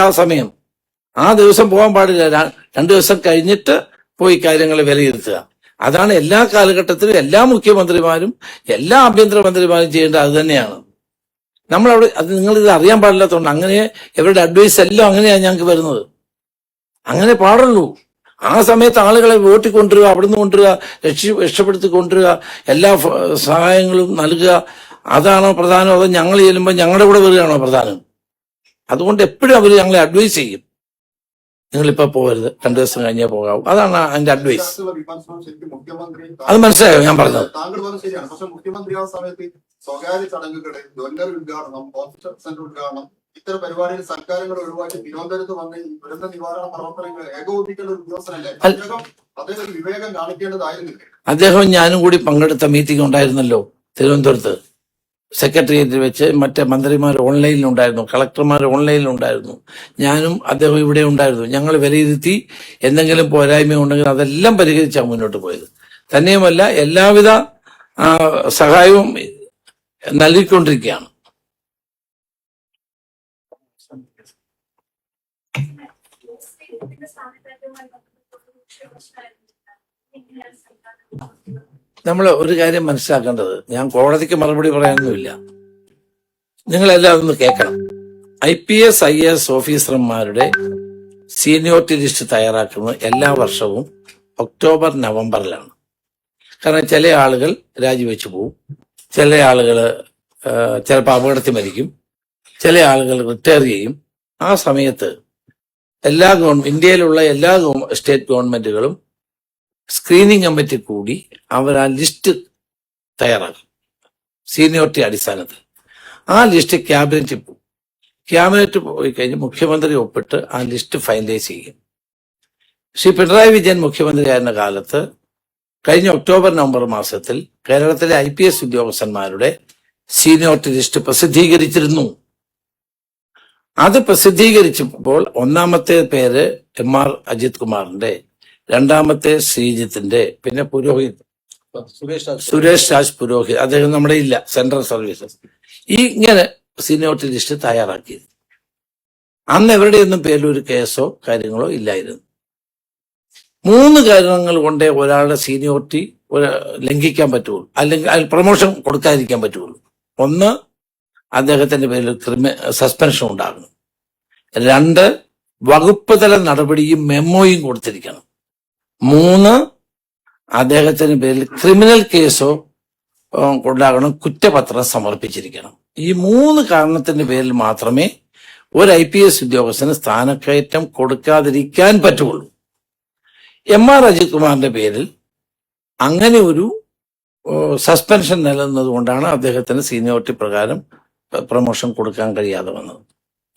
ആ ദിവസം പോകാൻ പാടില്ല. 2 ദിവസം കഴിഞ്ഞിട്ട് പോയി കാര്യങ്ങൾ വിലയിരുത്തുക. അതാണ് എല്ലാ കാലഘട്ടത്തിലും എല്ലാ മുഖ്യമന്ത്രിമാരും എല്ലാ ആഭ്യന്തരമന്ത്രിമാരും ചെയ്യേണ്ടത്. അത് തന്നെയാണ്. നമ്മളവിടെ നിങ്ങളിത് അറിയാൻ പാടില്ലാത്തതുകൊണ്ട് അങ്ങനെ ഇവരുടെ അഡ്വൈസ് എല്ലാം അങ്ങനെയാണ് ഞങ്ങൾക്ക് വരുന്നത്. അങ്ങനെ പാടുള്ളൂ. ആ സമയത്ത് ആളുകളെ വോട്ടിൽ കൊണ്ടുവരിക, അവിടുന്ന് കൊണ്ടുവരിക, രക്ഷപ്പെടുത്തി കൊണ്ടുവരിക, എല്ലാ സഹായങ്ങളും നൽകുക. അതാണോ പ്രധാനം? അതോ ഞങ്ങൾ ചെല്ലുമ്പോൾ ഞങ്ങളുടെ കൂടെ വരികയാണോ പ്രധാനം? അതുകൊണ്ട് എപ്പോഴും അവർ ഞങ്ങളെ അഡ്വൈസ് ചെയ്യും. നിങ്ങളിപ്പോ പോകരുത്, 2 ദിവസം കഴിഞ്ഞേ പോകാവൂ. അതാണ് അതിന്റെ അഡ്വൈസ്. അത് മനസ്സിലായോ ഞാൻ പറഞ്ഞത്? താങ്കൾ പറഞ്ഞത് ശരിയാണ്. പക്ഷെ മുഖ്യമന്ത്രി ആ സമയത്ത് സ്വകാര്യ ചടങ്ങുകള്, ജ്വല്ലറി ഉദ്ഘാടനം, ഓഫീസർ സെന്റർ ഉദ്ഘാടനം, ഇത്തരം പരിപാടികൾ സർക്കാരുകൾ ഒഴിവാക്കി തിരുവനന്തപുരത്ത് വന്ന് ഈ ദുരന്ത നിവാരണ പ്രവർത്തനങ്ങൾ ഏകോപിപ്പിക്കേണ്ട ഒരു ഉദ്യോഗസ്ഥനല്ലേ? അദ്ദേഹം ഒരു വിവേകം കാണിക്കേണ്ടതായിരുന്നില്ല. അദ്ദേഹം ഞാനും കൂടി പങ്കെടുത്ത മീറ്റിംഗ് ഉണ്ടായിരുന്നല്ലോ തിരുവനന്തപുരത്ത്. സെക്രട്ടേറിയറ്റിൽ വെച്ച് മറ്റേ മന്ത്രിമാർ ഓൺലൈനിലുണ്ടായിരുന്നു, കളക്ടർമാർ ഓൺലൈനിലുണ്ടായിരുന്നു. ഞാനും അദ്ദേഹം ഇവിടെ ഉണ്ടായിരുന്നു. ഞങ്ങൾ വിലയിരുത്തി എന്തെങ്കിലും പോരായ്മ ഉണ്ടെങ്കിൽ അതെല്ലാം പരിഹരിച്ചാണ് മുന്നോട്ട് പോയത്. തന്നെയുമല്ല എല്ലാവിധ സഹായവും നൽകിക്കൊണ്ടിരിക്കുകയാണ്. നമ്മൾ ഒരു കാര്യം മനസ്സിലാക്കേണ്ടത്, ഞാൻ കോടതിക്ക് മറുപടി പറയാനൊന്നുമില്ല, നിങ്ങളെല്ലാം ഒന്ന് കേൾക്കണം. IPS IAS ഓഫീസർമാരുടെ സീനിയോറിറ്റി ലിസ്റ്റ് തയ്യാറാക്കുന്നത് എല്ലാ വർഷവും ഒക്ടോബർ നവംബറിലാണ്. കാരണം ചില ആളുകൾ രാജിവെച്ച് പോവും, ചില ആളുകൾ ചിലപ്പോൾ അപകടത്തിൽ മരിക്കും, ചില ആളുകൾ റിട്ടയർ ചെയ്യും. ആ സമയത്ത് ഇന്ത്യയിലുള്ള എല്ലാ സ്റ്റേറ്റ് ഗവൺമെന്റുകളും സ്ക്രീനിങ് കമ്മിറ്റി കൂടി അവർ ആ ലിസ്റ്റ് തയ്യാറാക്കും സീനിയോറിറ്റി അടിസ്ഥാനത്തിൽ. ആ ലിസ്റ്റ് ക്യാബിനറ്റിൽ പോകും. ക്യാബിനറ്റ് പോയി കഴിഞ്ഞ് മുഖ്യമന്ത്രി ഒപ്പിട്ട് ആ ലിസ്റ്റ് ഫൈനലൈസ് ചെയ്യും. ശ്രീ പിണറായി വിജയൻ മുഖ്യമന്ത്രിയായിരുന്ന കാലത്ത് കഴിഞ്ഞ ഒക്ടോബർ നവംബർ മാസത്തിൽ കേരളത്തിലെ IPS ഉദ്യോഗസ്ഥന്മാരുടെ സീനിയോറിറ്റി ലിസ്റ്റ് പ്രസിദ്ധീകരിച്ചിരുന്നു. അത് പ്രസിദ്ധീകരിച്ചപ്പോൾ ഒന്നാമത്തെ പേര് MR അജിത് കുമാറിന്റെ, രണ്ടാമത്തെ ശ്രീജിത്തിന്റെ, പിന്നെ പുരോഹിത് സുരേഷ് രാജ് പുരോഹിത്, അദ്ദേഹം നമ്മുടെ ഇല്ല, സെൻട്രൽ സർവീസസ്. ഇങ്ങനെ സീനിയോറിറ്റി ലിസ്റ്റ് തയ്യാറാക്കിയത്. അന്ന് എവരുടെയൊന്നും പേരിൽ ഒരു കേസോ കാര്യങ്ങളോ ഇല്ലായിരുന്നു. 3 കാരണങ്ങൾ കൊണ്ടേ ഒരാളുടെ സീനിയോറിറ്റി ലംഘിക്കാൻ പറ്റുള്ളൂ, അല്ലെങ്കിൽ പ്രൊമോഷൻ കൊടുക്കാതിരിക്കാൻ പറ്റുള്ളൂ. ഒന്ന്, അദ്ദേഹത്തിന്റെ പേരിൽ സസ്പെൻഷൻ ഉണ്ടാകണം. 2, വകുപ്പ് തല നടപടിയും മെമ്മോയും കൊടുത്തിരിക്കണം. 3, അദ്ദേഹത്തിന്റെ പേരിൽ ക്രിമിനൽ കേസോ ഉണ്ടാകണം, കുറ്റപത്രം സമർപ്പിച്ചിരിക്കണം. ഈ 3 കാരണത്തിന്റെ പേരിൽ മാത്രമേ ഒരു IPS ഉദ്യോഗസ്ഥന് സ്ഥാനക്കയറ്റം കൊടുക്കാതിരിക്കാൻ പറ്റുള്ളൂ. MR അജിത് കുമാറിന്റെ പേരിൽ അങ്ങനെ ഒരു സസ്പെൻഷൻ നിലനിന്നത് കൊണ്ടാണ് അദ്ദേഹത്തിന് സീനിയോറിറ്റി പ്രകാരം പ്രൊമോഷൻ കൊടുക്കാൻ കഴിയാതെ വന്നത്.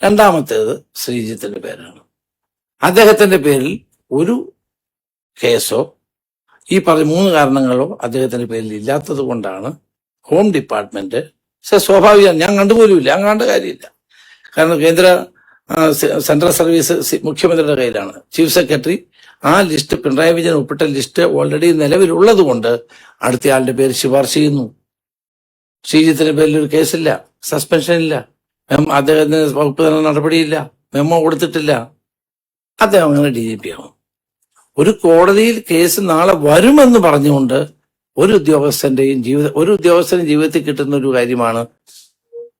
രണ്ടാമത്തേത് ശ്രീജിത്തിന്റെ പേരാണ്. അദ്ദേഹത്തിന്റെ പേരിൽ ഒരു കേസോ ഈ പറഞ്ഞ 3 കാരണങ്ങളോ അദ്ദേഹത്തിന്റെ പേരിൽ ഇല്ലാത്തത് കൊണ്ടാണ് ഹോം ഡിപ്പാർട്ട്മെന്റ് സ്വാഭാവികമാണ്, ഞാൻ കണ്ടുപോലുമില്ല, ഞാൻ കണ്ട കാര്യമില്ല. കാരണം കേന്ദ്ര സെൻട്രൽ സർവീസ് മുഖ്യമന്ത്രിയുടെ കയ്യിലാണ്. ചീഫ് സെക്രട്ടറി ആ ലിസ്റ്റ്, പിണറായി വിജയൻ ഒപ്പിട്ട ലിസ്റ്റ് ഓൾറെഡി നിലവിലുള്ളത് കൊണ്ട് അടുത്തയാളുടെ പേര് ശുപാർശ ചെയ്യുന്നു. ശ്രീജിത്തിന്റെ പേരിൽ ഒരു കേസില്ല, സസ്പെൻഷൻ ഇല്ല, അദ്ദേഹത്തിന് വകുപ്പ് തല നടപടിയില്ല, മെമ്മോ കൊടുത്തിട്ടില്ല. അദ്ദേഹം അങ്ങനെ DGP ആവും. ഒരു കോടതിയിൽ കേസ് നാളെ വരുമെന്ന് പറഞ്ഞുകൊണ്ട് ഒരു ഉദ്യോഗസ്ഥനും ജീവിതത്തിൽ കിട്ടുന്ന ഒരു കാര്യമാണ്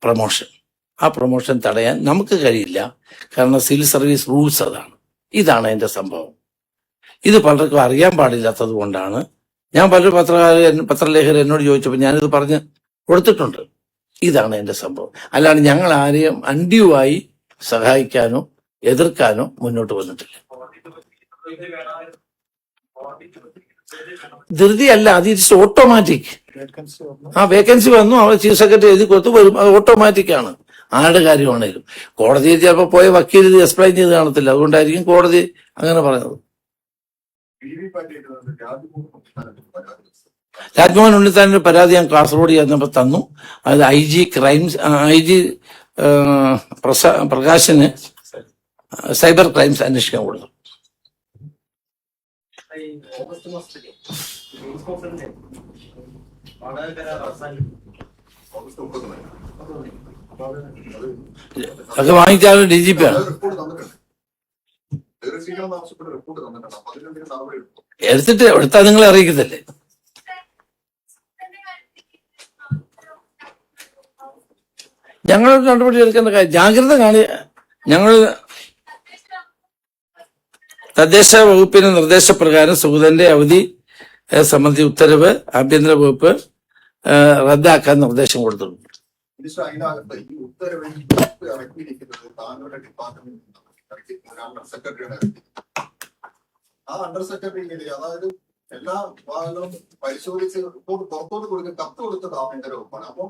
പ്രൊമോഷൻ. ആ പ്രൊമോഷൻ തടയാൻ നമുക്ക് കഴിയില്ല. കാരണം സിവിൽ സർവീസ് റൂൾസ് അതാണ്. ഇതാണ് അതിന്റെ സംഭവം. ഇത് പലർക്കും അറിയാൻ പാടില്ലാത്തത് കൊണ്ടാണ് ഞാൻ പല പത്രലേഖകർ എന്നോട് ചോദിച്ചപ്പോൾ ഞാനിത് പറഞ്ഞ് കൊടുത്തിട്ടുണ്ട്. ഇതാണ് എന്റെ സംഭവം. അല്ലാണ്ട് ഞങ്ങൾ ആരെയും അൺഡ്യൂവായി സഹായിക്കാനോ എതിർക്കാനോ മുന്നോട്ട് വന്നിട്ടില്ല. ധൃതിയല്ല, അത് ഇറ്റ്സ് ഓട്ടോമാറ്റിക്. ആ വേക്കൻസി വന്നു, അവർ ചീഫ് സെക്രട്ടറി എഴുതി കൊടുത്ത് വരും, അത് ഓട്ടോമാറ്റിക് ആണ്. ആരുടെ കാര്യമാണേലും കോടതിയിൽ ചിലപ്പോൾ പോയ വക്കീൽ ഇത് എക്സ്പ്ലെയിൻ ചെയ്ത് കാണത്തില്ല, അതുകൊണ്ടായിരിക്കും കോടതി അങ്ങനെ പറയുന്നത്. രാജ്മോഹൻ ഉണ്ണിത്താനിന്റെ പരാതി ഞാൻ കാസർഗോഡ് ചെന്നപ്പോൾ തന്നു. അത് IG പ്രകാശന് സൈബർ ക്രൈംസ് അന്വേഷിക്കാൻ കൊടുത്തു. ഓഗസ്റ്റ് മാസത്തില് അതൊക്കെ വാങ്ങിച്ചാലും DGP ആണ്. എടുത്താൽ നിങ്ങളെ അറിയിക്കത്തില്ലേ? ഞങ്ങൾ നടപടി എടുക്കേണ്ട കാര്യം ജാഗ്രത ഞങ്ങൾ തദ്ദേശ വകുപ്പിന്റെ നിർദ്ദേശപ്രകാരം സുഗതന്റെ അവധി സംബന്ധിച്ച ഉത്തരവ് ആഭ്യന്തര വകുപ്പ് റദ്ദാക്കാൻ നിർദ്ദേശം കൊടുത്തിട്ടുണ്ട്. അതിനകത്ത് ഈ ഉത്തരവിൽ ഇറക്കിയിരിക്കുന്നത് താങ്കളുടെ ഡിപ്പാർട്ട്മെന്റ് അണ്ടർ സെക്രട്ടറിയുടെ ആ അണ്ടർ സെക്രട്ടറി, അതായത് എല്ലാ ഭാഗങ്ങളും പരിശോധിച്ച് റിപ്പോർട്ട് പുറത്തോട്ട് കൊടുക്കുന്ന കത്ത് കൊടുത്തത് ആഭ്യന്തര വകുപ്പാണ്. അപ്പൊ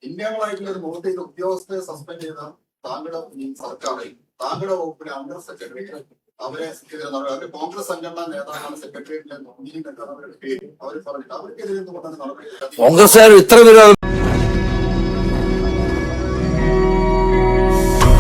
ഇന്ത്യകളായിട്ടുള്ള ഒരു 100 ഉദ്യോഗസ്ഥരെ സസ്പെൻഡ് ചെയ്ത താങ്കളുടെ സർക്കാരിൽ താങ്കളുടെ വകുപ്പിലെ അണ്ടർ സെക്രട്ടറി അവരെ കോൺഗ്രസ് സംഘടനാ നേതാവാണ് സെക്രട്ടേറിയറ്റിലെ അവര് പറഞ്ഞിട്ട് അവർക്കെതിരെ നടപടി കോൺഗ്രസ്സുകാർ ഇത്ര